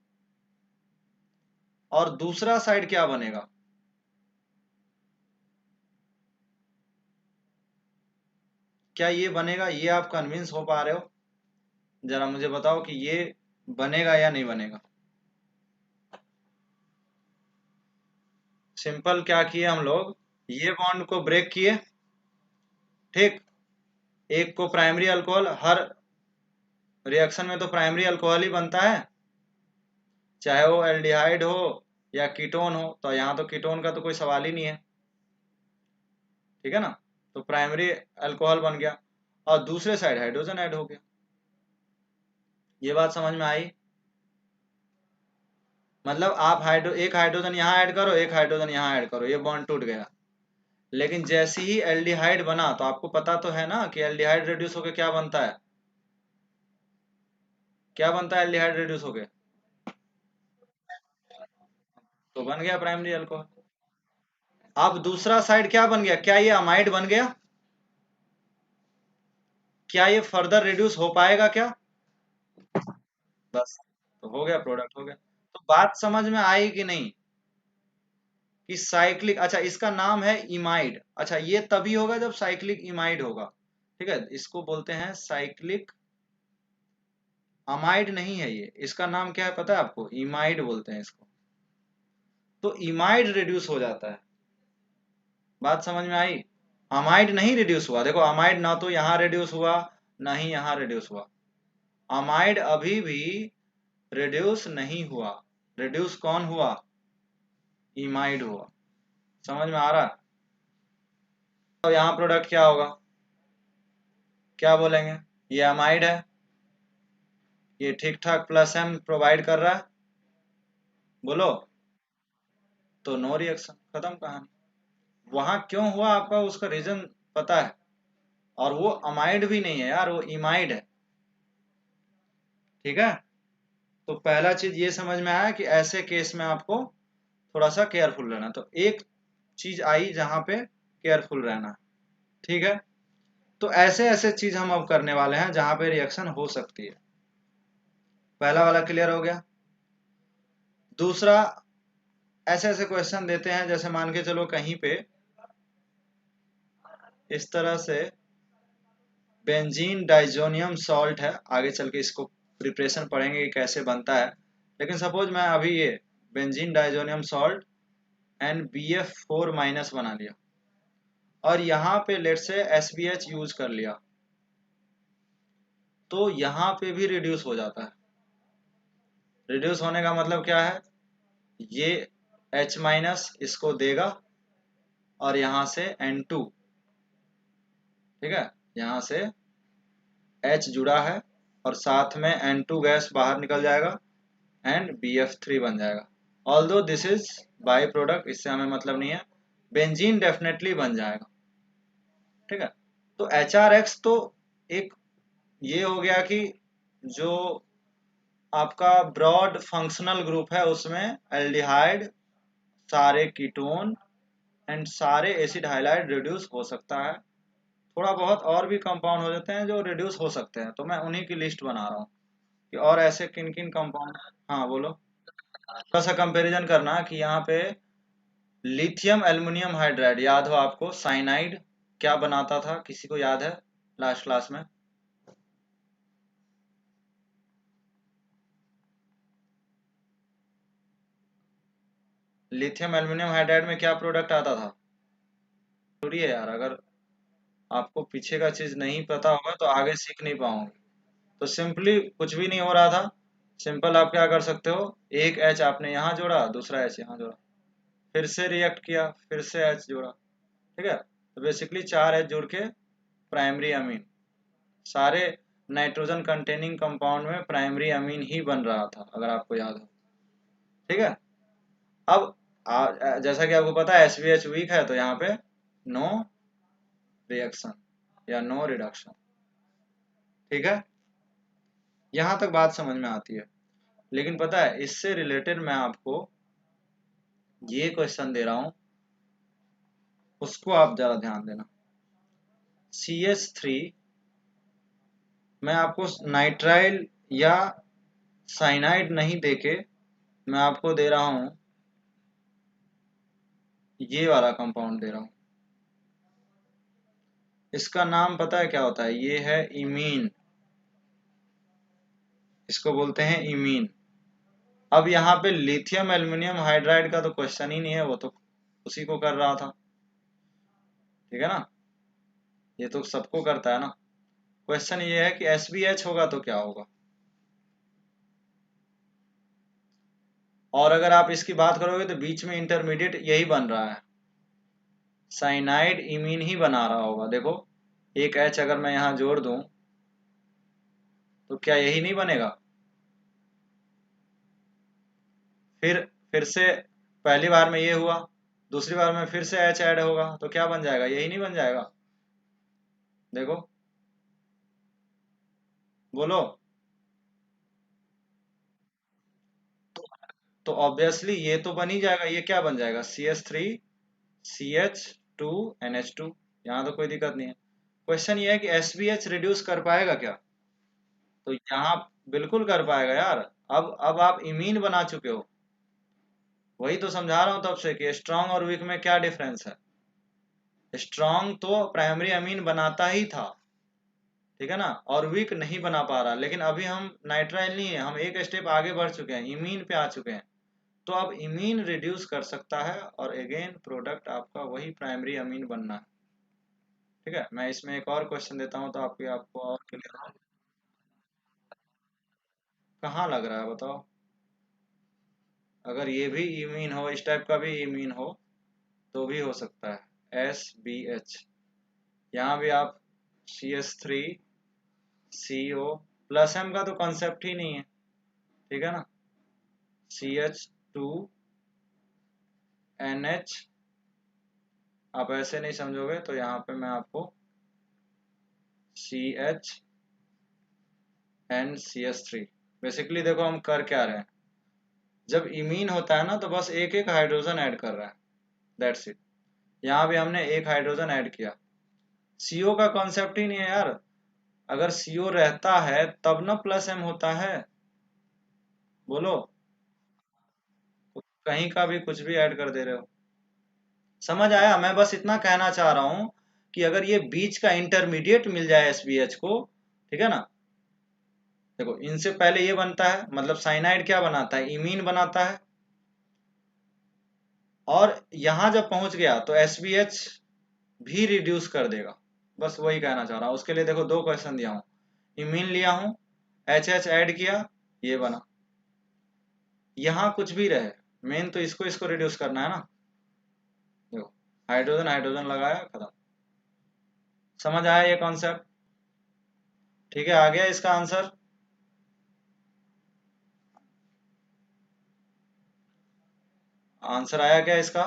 और दूसरा साइड क्या बनेगा? क्या ये बनेगा? ये आप कन्विंस हो पा रहे हो? जरा मुझे बताओ कि ये बनेगा या नहीं बनेगा। सिंपल क्या किए हम लोग, ये बॉन्ड को ब्रेक किए। ठीक, एक को प्राइमरी अल्कोहल, हर रिएक्शन में तो प्राइमरी अल्कोहल ही बनता है, चाहे वो एल्डिहाइड हो या कीटोन हो। तो यहाँ तो कीटोन का तो कोई सवाल ही नहीं है, ठीक है ना। तो प्राइमरी अल्कोहल बन गया और दूसरे साइड हाइड्रोजन ऐड हो गया। ये बात समझ में आई? मतलब आप एक हाइड्रोजन यहाँ ऐड करो, एक हाइड्रोजन यहाँ ऐड करो, ये बॉन्ड टूट गया। लेकिन जैसे ही एल्डिहाइड बना तो आपको पता तो है ना कि एल्डिहाइड रेड्यूस होके क्या बनता है, क्या बनता है एल्डिहाइड रेड्यूस होके? तो बन गया प्राइमरी अल्कोहल। अब दूसरा साइड क्या बन गया, क्या ये अमाइड बन गया? क्या ये फर्दर रिड्यूस हो पाएगा क्या? बस, तो हो गया, प्रोडक्ट हो गया। तो बात समझ में आई कि नहीं कि साइक्लिक, अच्छा इसका नाम है इमाइड। अच्छा ये तभी होगा जब साइक्लिक इमाइड होगा, ठीक है। इसको बोलते हैं साइक्लिक अमाइड, नहीं है ये, इसका नाम क्या है पता है आपको? इमाइड बोलते हैं इसको। तो इमाइड रिड्यूस हो जाता है। बात समझ में आई? अमाइड नहीं रिड्यूस हुआ, देखो अमाइड ना तो यहाँ रिड्यूस हुआ ना ही यहाँ रिड्यूस हुआ। अमाइड अभी भी रिड्यूस नहीं हुआ। रिड्यूस कौन हुआ? इमाइड हुआ। समझ में आ रहा है? तो यहाँ प्रोडक्ट क्या होगा, क्या बोलेंगे? ये अमाइड है, ये ठीक ठाक प्लस एम प्रोवाइड कर रहा है, बोलो। तो नो रिएक्शन, खत्म कहानी। वहां क्यों हुआ आपका उसका रीजन पता है, और वो अमाइड भी नहीं है यार, वो इमाइड है, ठीक है। तो पहला चीज ये समझ में आया कि ऐसे केस में आपको थोड़ा सा केयरफुल रहना। तो एक चीज आई जहां पे केयरफुल रहना, ठीक है। तो ऐसे ऐसे चीज हम अब करने वाले हैं जहां पे रिएक्शन हो सकती है। पहला वाला क्लियर हो गया। दूसरा, ऐसे ऐसे क्वेश्चन देते हैं जैसे मान के चलो कहीं पे इस तरह से बेंजीन डाइजोनियम सॉल्ट है, आगे चल के इसको प्रिपरेशन पढ़ेंगे कि कैसे बनता है। लेकिन सपोज मैं अभी ये benzene diazonium salt and BF4 minus बना लिया और यहाँ पे लेट से SBH यूज कर लिया, तो यहाँ पे भी रिड्यूस हो जाता है। रिड्यूस होने का मतलब क्या है, ये H माइनस इसको देगा और यहाँ से N2, ठीक है, यहाँ से H जुड़ा है और साथ में N2 गैस बाहर निकल जाएगा एंड BF3 बन जाएगा। Although this is by product, इससे हमें मतलब नहीं है, बेंजीन डेफिनेटली बन जाएगा, ठीक है। तो HRX तो एक ये हो गया कि जो आपका ब्रॉड फंक्शनल ग्रुप है उसमें एल्डिहाइड, सारे कीटोन एंड सारे एसिड हाइलाइड रिड्यूस हो सकता है। थोड़ा बहुत और भी कंपाउंड हो जाते हैं जो रिड्यूस हो सकते हैं, तो मैं उन्हीं की लिस्ट बना रहा हूँ कि और ऐसे किन किन कंपाउंड। हाँ बोलो। थोड़ा सा कंपैरिजन करना कि यहाँ पे लिथियम एल्युमिनियम हाइड्राइड, याद हो आपको साइनाइड क्या बनाता था, किसी को याद है लास्ट क्लास में? लिथियम एल्युमिनियम हाइड्राइड में क्या प्रोडक्ट आता था? जरूरी है यार, अगर आपको पीछे का चीज नहीं पता होगा तो आगे सीख नहीं पाओगे। तो सिंपली कुछ भी नहीं हो रहा था, सिंपल आप क्या कर सकते हो, एक एच आपने यहाँ जोड़ा, दूसरा एच यहाँ जोड़ा, फिर से रिएक्ट किया, फिर से एच जोड़ा, ठीक है। तो बेसिकली चार एच जोड़ के प्राइमरी अमीन, सारे नाइट्रोजन कंटेनिंग कंपाउंड में प्राइमरी अमीन ही बन रहा था, अगर आपको याद हो, ठीक है। अब जैसा कि आपको पता है SVH वीक है, तो यहाँ पे नो रिएक्शन या नो रिडक्शन, ठीक है। यहाँ तक बात समझ में आती है। लेकिन पता है इससे रिलेटेड मैं आपको ये क्वेश्चन दे रहा हूँ, उसको आप जरा ध्यान देना। CH3 मैं आपको नाइट्राइल या साइनाइड नहीं देके मैं आपको दे रहा हूँ ये वाला कंपाउंड दे रहा हूँ। इसका नाम पता है क्या होता है? ये है इमीन, इसको बोलते हैं इमीन। अब यहाँ पे लिथियम एल्युमिनियम हाइड्राइड का तो क्वेश्चन ही नहीं है, वो तो उसी को कर रहा था, ठीक है ना, ये तो सबको करता है ना। क्वेश्चन ये है कि SBH होगा तो क्या होगा, और अगर आप इसकी बात करोगे तो बीच में इंटरमीडिएट यही बन रहा है, साइनाइड इमीन ही बना रहा होगा। देखो एक एच अगर मैं यहाँ जोड़ दूं तो क्या यही नहीं बनेगा? फिर से पहली बार में ये हुआ, दूसरी बार में फिर से एच ऐड होगा तो क्या बन जाएगा? यही नहीं बन जाएगा? देखो, बोलो। तो ऑब्वियसली ये तो बन ही जाएगा। ये क्या बन जाएगा? CH3CH2NH2। यहाँ तो कोई दिक्कत नहीं है। क्वेश्चन ये है कि SBH रिड्यूस कर पाएगा क्या? तो यहाँ बिल्कुल कर पाएगा यार। अब आप इमीन बना चुके हो। वही तो समझा रहा हूँ तब से कि स्ट्रांग और वीक में क्या डिफरेंस है। स्ट्रांग तो प्राइमरी अमीन बनाता ही था, ठीक है ना, और वीक नहीं बना पा रहा। लेकिन अभी हम नाइट्राइल नहीं है, हम एक स्टेप आगे बढ़ चुके हैं, इमीन पे आ चुके हैं। तो अब इमीन रिड्यूस कर सकता है और अगेन प्रोडक्ट आपका वही प्राइमरी अमीन बनना है। ठीक है, मैं इसमें एक और क्वेश्चन देता हूँ तो आपको और क्लियर हो। कहाँ लग रहा है बताओ? अगर ये भी इमीन हो, इस टाइप का भी इमीन हो तो भी हो सकता है। SBH, यहाँ भी आप CH3CO प्लस M का तो कॉन्सेप्ट ही नहीं है, ठीक है ना। CH2NH, आप ऐसे नहीं समझोगे तो यहाँ पे मैं आपको CH बेसिकली देखो हम कर क्या रहे हैं। जब इमीन होता है ना तो बस एक एक हाइड्रोजन ऐड कर रहा है, दैट्स इट। यहाँ भी हमने एक हाइड्रोजन ऐड किया। CO का कॉन्सेप्ट ही नहीं है यार। अगर CO रहता है तब ना प्लस M होता है। बोलो। तो कहीं का भी कुछ भी ऐड कर दे रहे हो। समझ आया? मैं बस इतना कहना चाह रहा हूं कि अगर ये बीच का इंटरमीडिएट मिल जाए SBH को, ठीक है ना। देखो इनसे पहले ये बनता है, मतलब साइनाइड क्या बनाता है? इमीन बनाता है। और यहां जब पहुंच गया तो SBH भी रिड्यूस कर देगा। बस वही कहना चाह रहा हूँ। उसके लिए देखो दो क्वेश्चन दिया हूँ, इमीन लिया हूँ, HH ऐड किया, ये बना। यहाँ कुछ भी रहे, मेन तो इसको इसको रिड्यूस करना है ना। देखो हाइड्रोजन हाइड्रोजन लगाया, खत्म। समझ आया ये कॉन्सेप्ट? ठीक है, आ गया इसका आंसर। आंसर आया क्या इसका?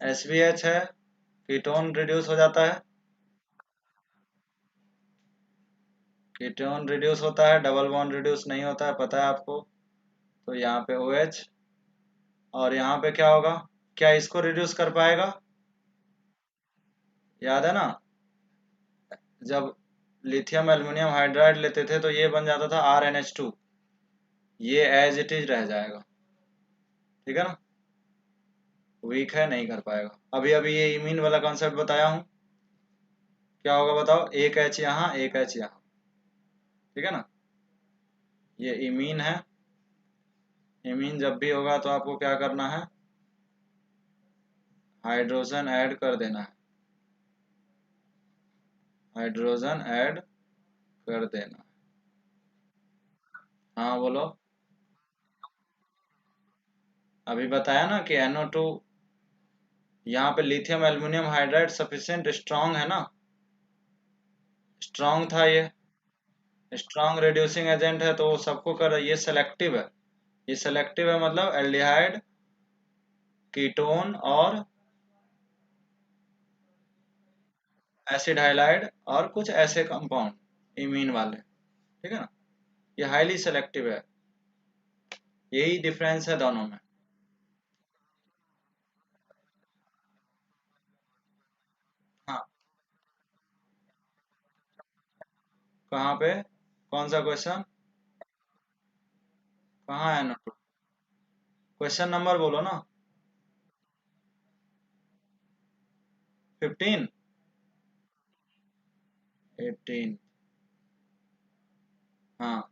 SBH है, कीटोन रिड्यूस हो जाता है, कीटोन रिड्यूस होता है, डबल बॉन्ड रिड्यूस नहीं होता है, पता है आपको। तो यहाँ पे OH, और यहाँ पे क्या होगा? क्या इसको रिड्यूस कर पाएगा? याद है ना, जब लिथियम एल्युमिनियम हाइड्राइड लेते थे तो ये बन जाता था RnH2। ये एज इट इज रह जाएगा, ठीक है ना। वीक है, नहीं कर पाएगा। अभी अभी ये इमीन वाला कॉन्सेप्ट बताया हूँ, क्या होगा बताओ? एक एच यहाँ, एक एच यहाँ, ठीक है ना। ये इमीन है। इमीन जब भी होगा तो आपको क्या करना है? हाइड्रोजन ऐड कर देना है, हाइड्रोजन ऐड कर देना। हाँ बोलो। अभी बताया ना कि NO2, यहाँ पे lithium aluminium hydride sufficient strong है ना, स्ट्रांग था ये, स्ट्रांग रिड्यूसिंग एजेंट है तो वो सबको कर रहा है। ये सेलेक्टिव है, ये सेलेक्टिव है मतलब एल्डिहाइड, कीटोन और एसिड हाइलाइड और कुछ ऐसे कंपाउंड इमीन वाले, ठीक है ना। ये हाईली सेलेक्टिव है, यही डिफरेंस है दोनों में। हाँ, कहाँ पे? कौन सा क्वेश्चन? कहाँ है नोट? क्वेश्चन नंबर बोलो ना। 15, 18। हाँ,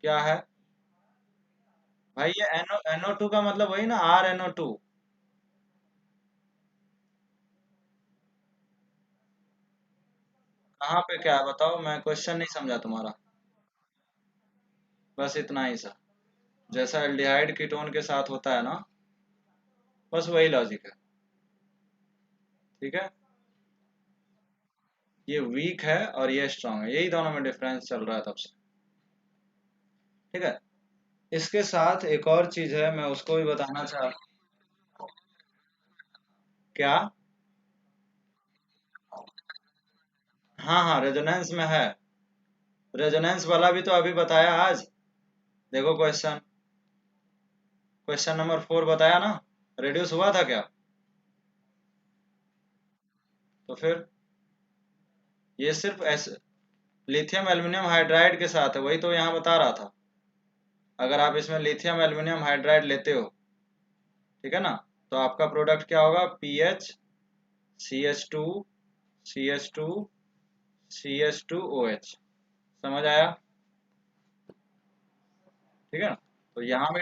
क्या है भाई? ये NO2 का मतलब वही ना, RnO2। कहाँ पे क्या है बताओ? मैं क्वेश्चन नहीं समझा तुम्हारा। बस इतना ही सा, जैसा एल्डिहाइड कीटोन के साथ होता है ना, बस वही लॉजिक है। ठीक है, ये वीक है और ये स्ट्रांग है, यही दोनों में डिफरेंस चल रहा है तब से। ठीक है, इसके साथ एक और चीज है, मैं उसको भी बताना चाह। क्या? हाँ हाँ, रेजोनेंस में है। रेजोनेंस वाला भी तो अभी बताया आज। देखो क्वेश्चन, क्वेश्चन नंबर 4 बताया ना, रेड्यूस हुआ था क्या? तो फिर ये सिर्फ ऐसे लिथियम एल्यूमिनियम हाइड्राइड के साथ है, वही तो यहाँ बता रहा था। अगर आप इसमें लिथियम एल्यूमिनियम हाइड्राइड लेते हो, ठीक है ना, तो आपका प्रोडक्ट क्या होगा? P H, C H two, C H two, C H two O H. समझ आया? ठीक है ना, तो यहाँ पे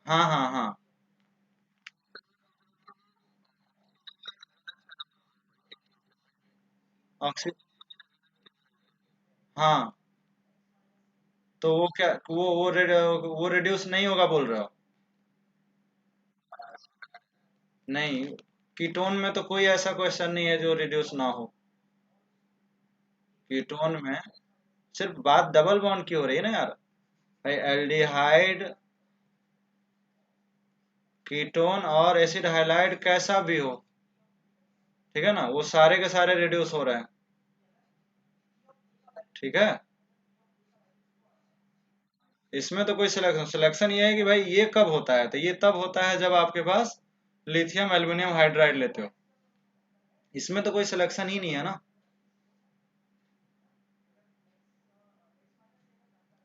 हाँ हाँ हाँ, ऑक्सी हाँ, तो वो क्या, वो रिड्यूस नहीं होगा बोल रहे हो? नहीं, कीटोन में तो कोई ऐसा क्वेश्चन नहीं है जो रिड्यूस ना हो। कीटोन में सिर्फ बात डबल बॉन्ड की हो रही है ना यार। भाई एल्डिहाइड कीटोन और एसिड हाइलाइड कैसा भी हो, ठीक है ना, वो सारे के सारे रिड्यूस हो रहे हैं। ठीक है, इसमें तो कोई सिलेक्शन सिलेक्शन ये है कि भाई ये कब होता है, तो ये तब होता है जब आपके पास लिथियम एल्यूमिनियम हाइड्राइड लेते हो। इसमें तो कोई सिलेक्शन ही नहीं है ना।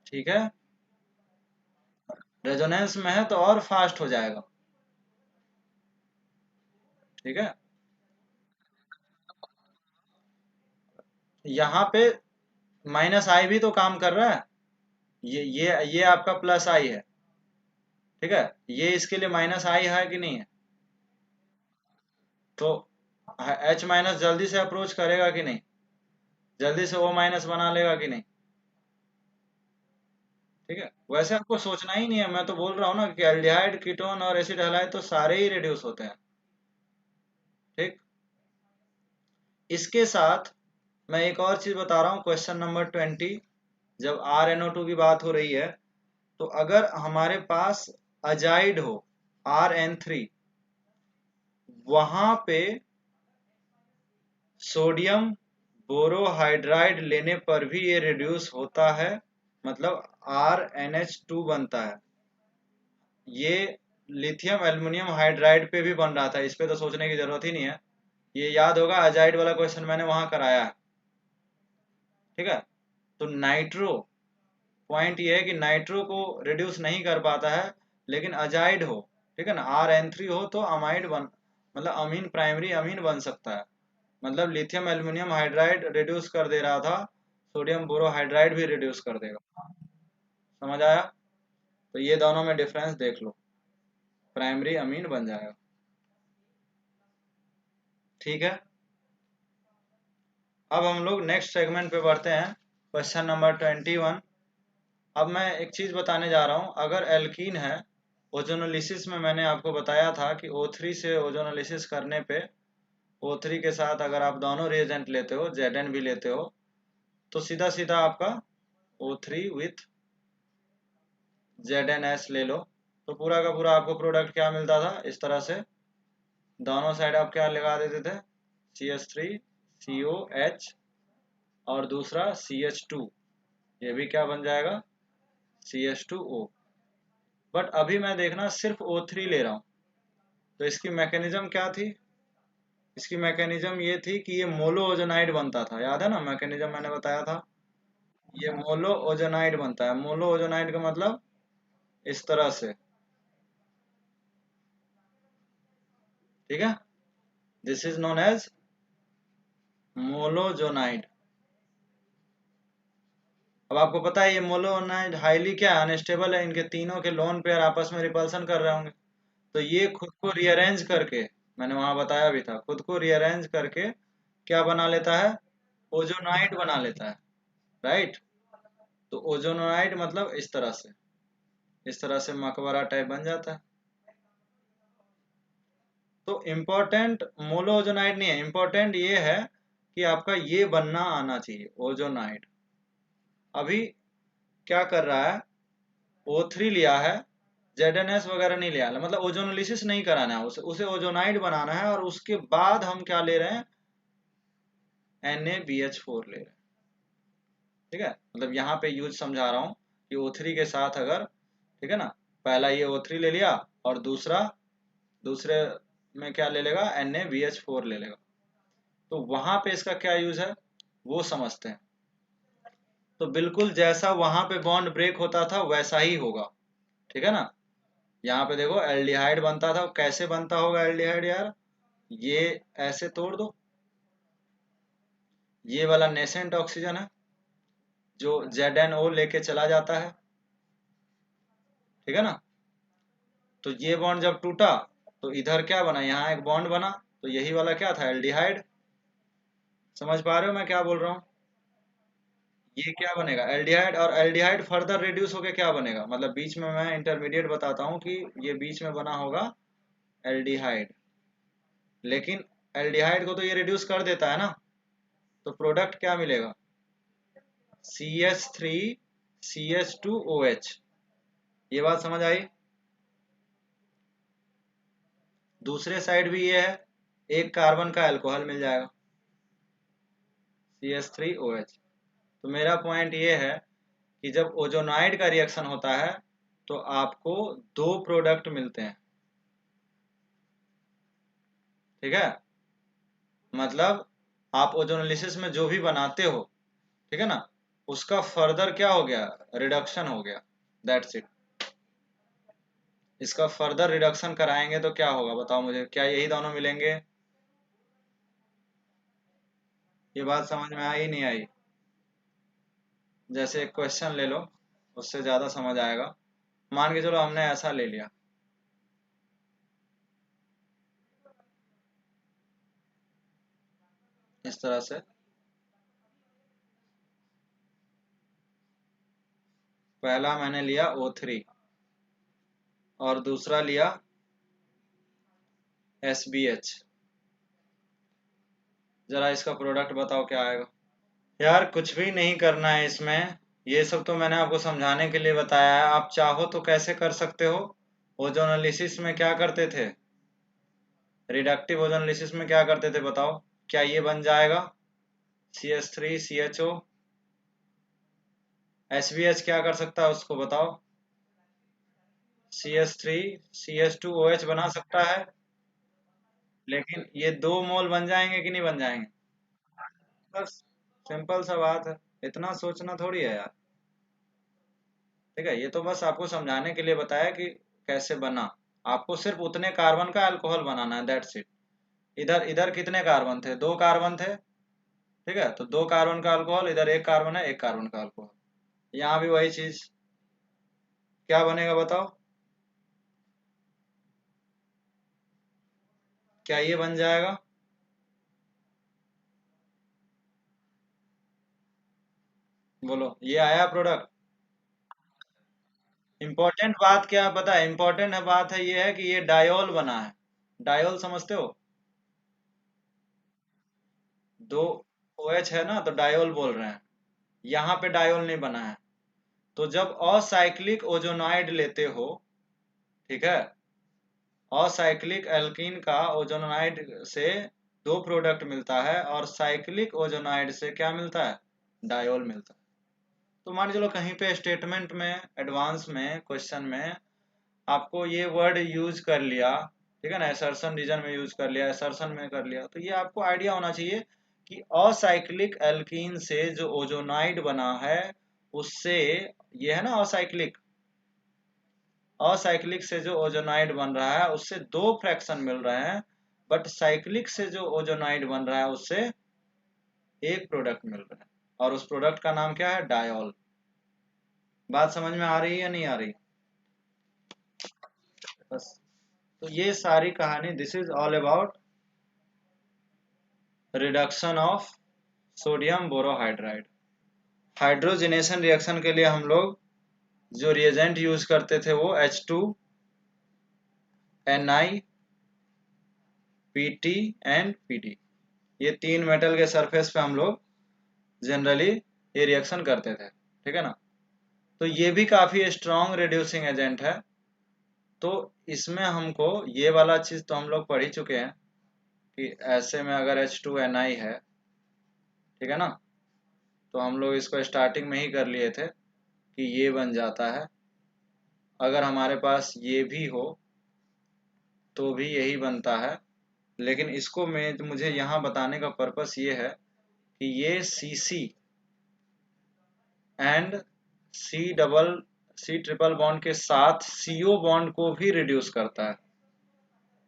ठीक है, रेजोनेंस में है तो और फास्ट हो जाएगा। ठीक है, यहाँ पे माइनस आई भी तो काम कर रहा है। ये आपका प्लस आई है। ठीक है, ये इसके लिए माइनस आई है कि नहीं है? तो एच माइनस जल्दी से अप्रोच करेगा कि नहीं, जल्दी से ओ माइनस बना लेगा कि नहीं? ठीक है, वैसे आपको सोचना ही नहीं है, मैं तो बोल रहा हूँ ना कि एल्डिहाइड कीटोन और एसिड हैलाइड तो सारे ही रिड्यूस होते हैं। ठीक, इसके साथ मैं एक और चीज बता रहा हूँ, क्वेश्चन नंबर 20, जब RnO2 की बात हो रही है, तो अगर हमारे पास अजाइड हो Rn3, वहां पे सोडियम बोरोहाइड्राइड लेने पर भी ये रिड्यूस होता है, मतलब RnH2 बनता है। ये लिथियम एल्युमिनियम हाइड्राइड पे भी बन रहा था, इस पे तो सोचने की जरूरत ही नहीं है। ये याद होगा, अजाइड वाला क्वेश्चन मैंने वहां कराया है। ठीक है, तो नाइट्रो, पॉइंट ये है कि नाइट्रो को रिड्यूस नहीं कर पाता है, लेकिन अजाइड हो, ठीक है ना, Rn3 हो तो अमाइड बन, मतलब अमीन, प्राइमरी अमीन बन सकता है। मतलब लिथियम एल्युमिनियम हाइड्राइड रिड्यूस कर दे रहा था, सोडियम बोरोहाइड्राइड भी रिड्यूस कर देगा। समझ आया? तो ये दोनों में डिफरेंस देख लो, प्राइमरी अमीन बन जाएगा। ठीक है, अब हम लोग नेक्स्ट सेगमेंट पे बढ़ते हैं, क्वेश्चन नंबर 21। अब मैं एक चीज बताने जा रहा हूँ, अगर एल्कीन है, ओजोनोलिसिस में मैंने आपको बताया था कि O3 से ओजोनोलिसिस करने पे, O3 के साथ अगर आप दोनों रिएजेंट लेते हो, Zn भी लेते हो, तो सीधा सीधा आपका O3 विथ ZnS ले लो, तो पूरा का पूरा आपको प्रोडक्ट क्या मिलता था, इस तरह से दोनों साइड आप क्या लगा देते थे, CH3 COH, और दूसरा CH2, ये भी क्या बन जाएगा, CH2O। बट अभी मैं देखना सिर्फ O3 ले रहा हूँ, तो इसकी मैकेनिज्म क्या थी? इसकी मैकेनिज्म ये थी कि ये मोलो ओजोनाइड बनता था, याद है ना मैकेनिज्म मैंने बताया था। ये मोलो ओजोनाइड बनता है, मोलो ओजोनाइड का मतलब इस तरह से। ठीक है, दिस इज नोन एज मोलोजोनाइड। अब आपको पता है ये मोलोनाइड हाईली क्या है, अनस्टेबल है, इनके तीनों के लोन पेयर आपस में रिपल्सन कर रहे होंगे, तो ये खुद को रीअरेंज करके, मैंने वहां बताया भी था, खुद को रीअरेंज करके क्या बना लेता है, ओजोनाइड बना लेता है। राइट, तो ओजोनाइड मतलब इस तरह से मकबरा टाइप बन जाता है। तो इम्पोर्टेंट मोनोओजोनाइड नहीं है, इम्पोर्टेंट ये है कि आपका ये बनना आना चाहिए ओजोनाइड। अभी क्या कर रहा है, O3 लिया है, ZnS वगैरह नहीं लिया है, मतलब ओजोनोलिसिस नहीं कराना है उसे ओजोनाइड बनाना है, और उसके बाद हम क्या ले रहे हैं, NaBH4 ले रहे हैं। ठीक है, मतलब यहाँ पे यूज समझा रहा हूँ कि O3 के साथ अगर, ठीक है ना, पहला ये O3 ले लिया और दूसरे में क्या ले लेगा, NaBH4 ले लेगा। तो वहां पे इसका क्या यूज है वो समझते हैं। तो बिल्कुल जैसा वहां पे बॉन्ड ब्रेक होता था वैसा ही होगा, ठीक है ना। यहाँ पे देखो एल्डिहाइड बनता था, कैसे बनता होगा एल्डिहाइड यार, ये ऐसे तोड़ दो, ये वाला नेसेंट ऑक्सीजन है जो ZnO लेके चला जाता है, ठीक है ना। तो ये बॉन्ड जब टूटा तो इधर क्या बना, यहाँ एक बॉन्ड बना, तो यही वाला क्या था, एल्डिहाइड। समझ पा रहे हो मैं क्या बोल रहा हूँ, ये क्या बनेगा एल्डिहाइड, और एल्डिहाइड फर्दर रिड्यूस होके क्या बनेगा, मतलब बीच में मैं इंटरमीडिएट बताता हूँ कि ये बीच में बना होगा एल्डिहाइड, लेकिन एल्डिहाइड को तो ये रिड्यूस कर देता है ना, तो प्रोडक्ट क्या मिलेगा, CH3CH2OH। ये बात समझ आई। दूसरे साइड भी ये है, एक कार्बन का अल्कोहल मिल जाएगा, CH3OH। तो मेरा पॉइंट ये है कि जब ओजोनाइड का रिएक्शन होता है तो आपको दो प्रोडक्ट मिलते हैं, ठीक है। मतलब आप ओजोनोलिसिस में जो भी बनाते हो, ठीक है ना, उसका फर्दर क्या हो गया, रिडक्शन हो गया, दैट्स इट। इसका फर्दर रिडक्शन कराएंगे तो क्या होगा बताओ मुझे, क्या यही दोनों मिलेंगे। ये बात समझ में आई नहीं आई, जैसे एक क्वेश्चन ले लो, उससे ज्यादा समझ आएगा। मान के चलो हमने ऐसा ले लिया, इस तरह से, पहला मैंने लिया O3 और दूसरा लिया SBH। जरा इसका प्रोडक्ट बताओ क्या आएगा। यार कुछ भी नहीं करना है इसमें, ये सब तो मैंने आपको समझाने के लिए बताया है, आप चाहो तो कैसे कर सकते हो। ओजोनोलिसिस में क्या करते थे, रिडक्टिव ओजोनोलिसिस में क्या करते थे बताओ, क्या ये बन जाएगा CH3CHO। SBH क्या कर सकता है उसको बताओ, CH3CH2OH बना सकता है, लेकिन ये 2 मोल बन जाएंगे कि नहीं बन जाएंगे। बस सिंपल सा बात है, इतना सोचना थोड़ी है यार। ठीक है, ये तो बस आपको समझाने के लिए बताया कि कैसे बना, आपको सिर्फ उतने कार्बन का अल्कोहल बनाना है, दैट्स इट। इधर इधर कितने कार्बन थे, 2 कार्बन थे, ठीक है, तो 2 कार्बन का अल्कोहल, इधर एक कार्बन है, एक कार्बन का अल्कोहल। यहाँ भी वही चीज, क्या बनेगा बताओ, क्या ये बन जाएगा, बोलो ये आया प्रोडक्ट। इंपॉर्टेंट बात क्या पता है, इंपॉर्टेंट है बात है ये है कि ये डायोल बना है। डायोल समझते हो, दो OH है ना, तो डायोल बोल रहे हैं, यहाँ पे डायोल नहीं बना है। तो जब असाइक्लिक ओजोनाइड लेते हो, ठीक है, असाइक्लिक एल्कीन का ओजोनाइड से 2 प्रोडक्ट मिलता है, और साइक्लिक ओजोनाइड से क्या मिलता है, डायोल मिलता है। तो मान चलो कहीं पे स्टेटमेंट में, एडवांस में क्वेश्चन में आपको ये वर्ड यूज कर लिया, ठीक है ना, असर्शन रीजन में यूज कर लिया, असर्शन में कर लिया, तो ये आपको आइडिया होना चाहिए कि असाइक्लिक एल्कीन से जो ओजोनाइड बना है उससे, ये है ना असाइक्लिक, असाइक्लिक से जो ओजोनाइड बन रहा है उससे 2 फ्रैक्शन मिल रहे हैं, बट साइक्लिक से जो ओजोनाइड बन रहा है उससे एक प्रोडक्ट मिल रहा है, और उस प्रोडक्ट का नाम क्या है, डायोल। बात समझ में आ रही है या नहीं आ रही। बस, तो ये सारी कहानी, this is all about reduction of sodium borohydride. Hydrogenation reaction के लिए हम लोग जो रिएजेंट यूज करते थे वो H2Ni, Pt एंड Pd। ये तीन मेटल के सरफेस पे हम लोग जनरली ये रिएक्शन करते थे, ठीक है ना। तो ये भी काफी स्ट्रॉन्ग रिड्यूसिंग एजेंट है। तो इसमें हमको ये वाला चीज तो हम लोग पढ़ ही चुके हैं कि ऐसे में अगर H2Ni है, ठीक है ना, तो हम लोग इसको स्टार्टिंग में ही कर लिए थे कि ये बन जाता है। अगर हमारे पास ये भी हो तो भी यही बनता है। लेकिन इसको मुझे यहाँ बताने का पर्पस ये है कि ये Cc and C triple bond के साथ CO बॉन्ड को भी रिड्यूस करता है।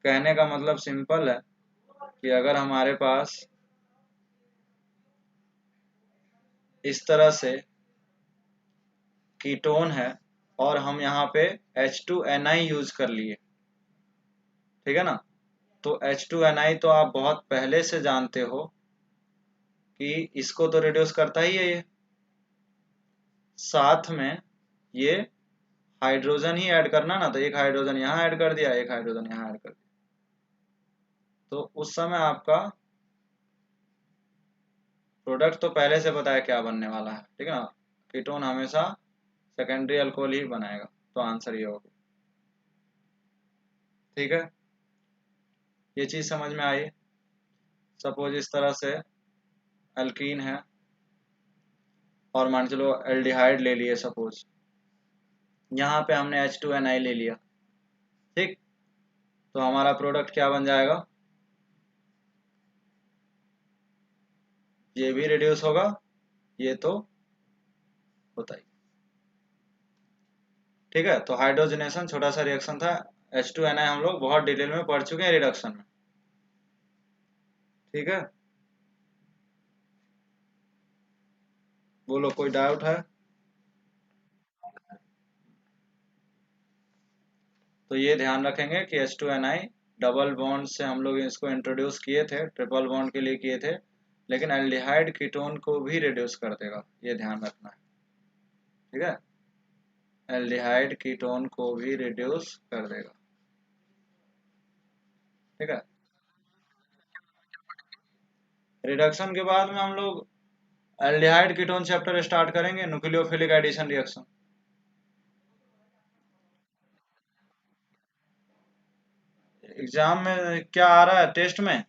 कहने का मतलब सिंपल है कि अगर हमारे पास इस तरह से कीटोन है और हम यहाँ पे H2Ni यूज कर लिए, ठीक है ना, तो H2Ni तो आप बहुत पहले से जानते हो कि इसको तो रिड्यूस करता ही है ये, साथ में ये हाइड्रोजन ही ऐड करना ना, तो एक हाइड्रोजन यहाँ ऐड कर दिया, एक हाइड्रोजन यहाँ ऐड कर दिया, तो उस समय आपका प्रोडक्ट तो पहले से पता है क्या बनने वाला है, ठीक है ना। कीटोन हमेशा सेकेंडरी अल्कोहल ही बनाएगा, तो आंसर ये होगा, ठीक है। ये चीज समझ में आई। सपोज इस तरह से अल्कीन है और मान चलो एल्डिहाइड ले लिए, सपोज यहाँ पे हमने H2Ni ले लिया, ठीक। तो हमारा प्रोडक्ट क्या बन जाएगा, ये भी रिड्यूस होगा, ये तो होता ही, ठीक है। तो हाइड्रोजनेशन छोटा सा रिएक्शन था। H2Ni हम लोग बहुत डिटेल में पढ़ चुके हैं रिडक्शन में, ठीक है। बोलो कोई डाउट है। तो ये ध्यान रखेंगे कि H2Ni डबल बॉन्ड से हम लोग इसको इंट्रोड्यूस किए थे, ट्रिपल बॉन्ड के लिए किए थे, लेकिन एल्डिहाइड कीटोन को भी रिड्यूस कर देगा, ये ध्यान रखना है, ठीक है। एल्डिहाइड कीटोन को भी रिड्यूस कर देगा, ठीक है। रिडक्शन के बाद में हम लोग एल्डिहाइड कीटोन चैप्टर स्टार्ट करेंगे, न्यूक्लियोफिलिक एडिशन रिएक्शन। एग्जाम में क्या आ रहा है टेस्ट में,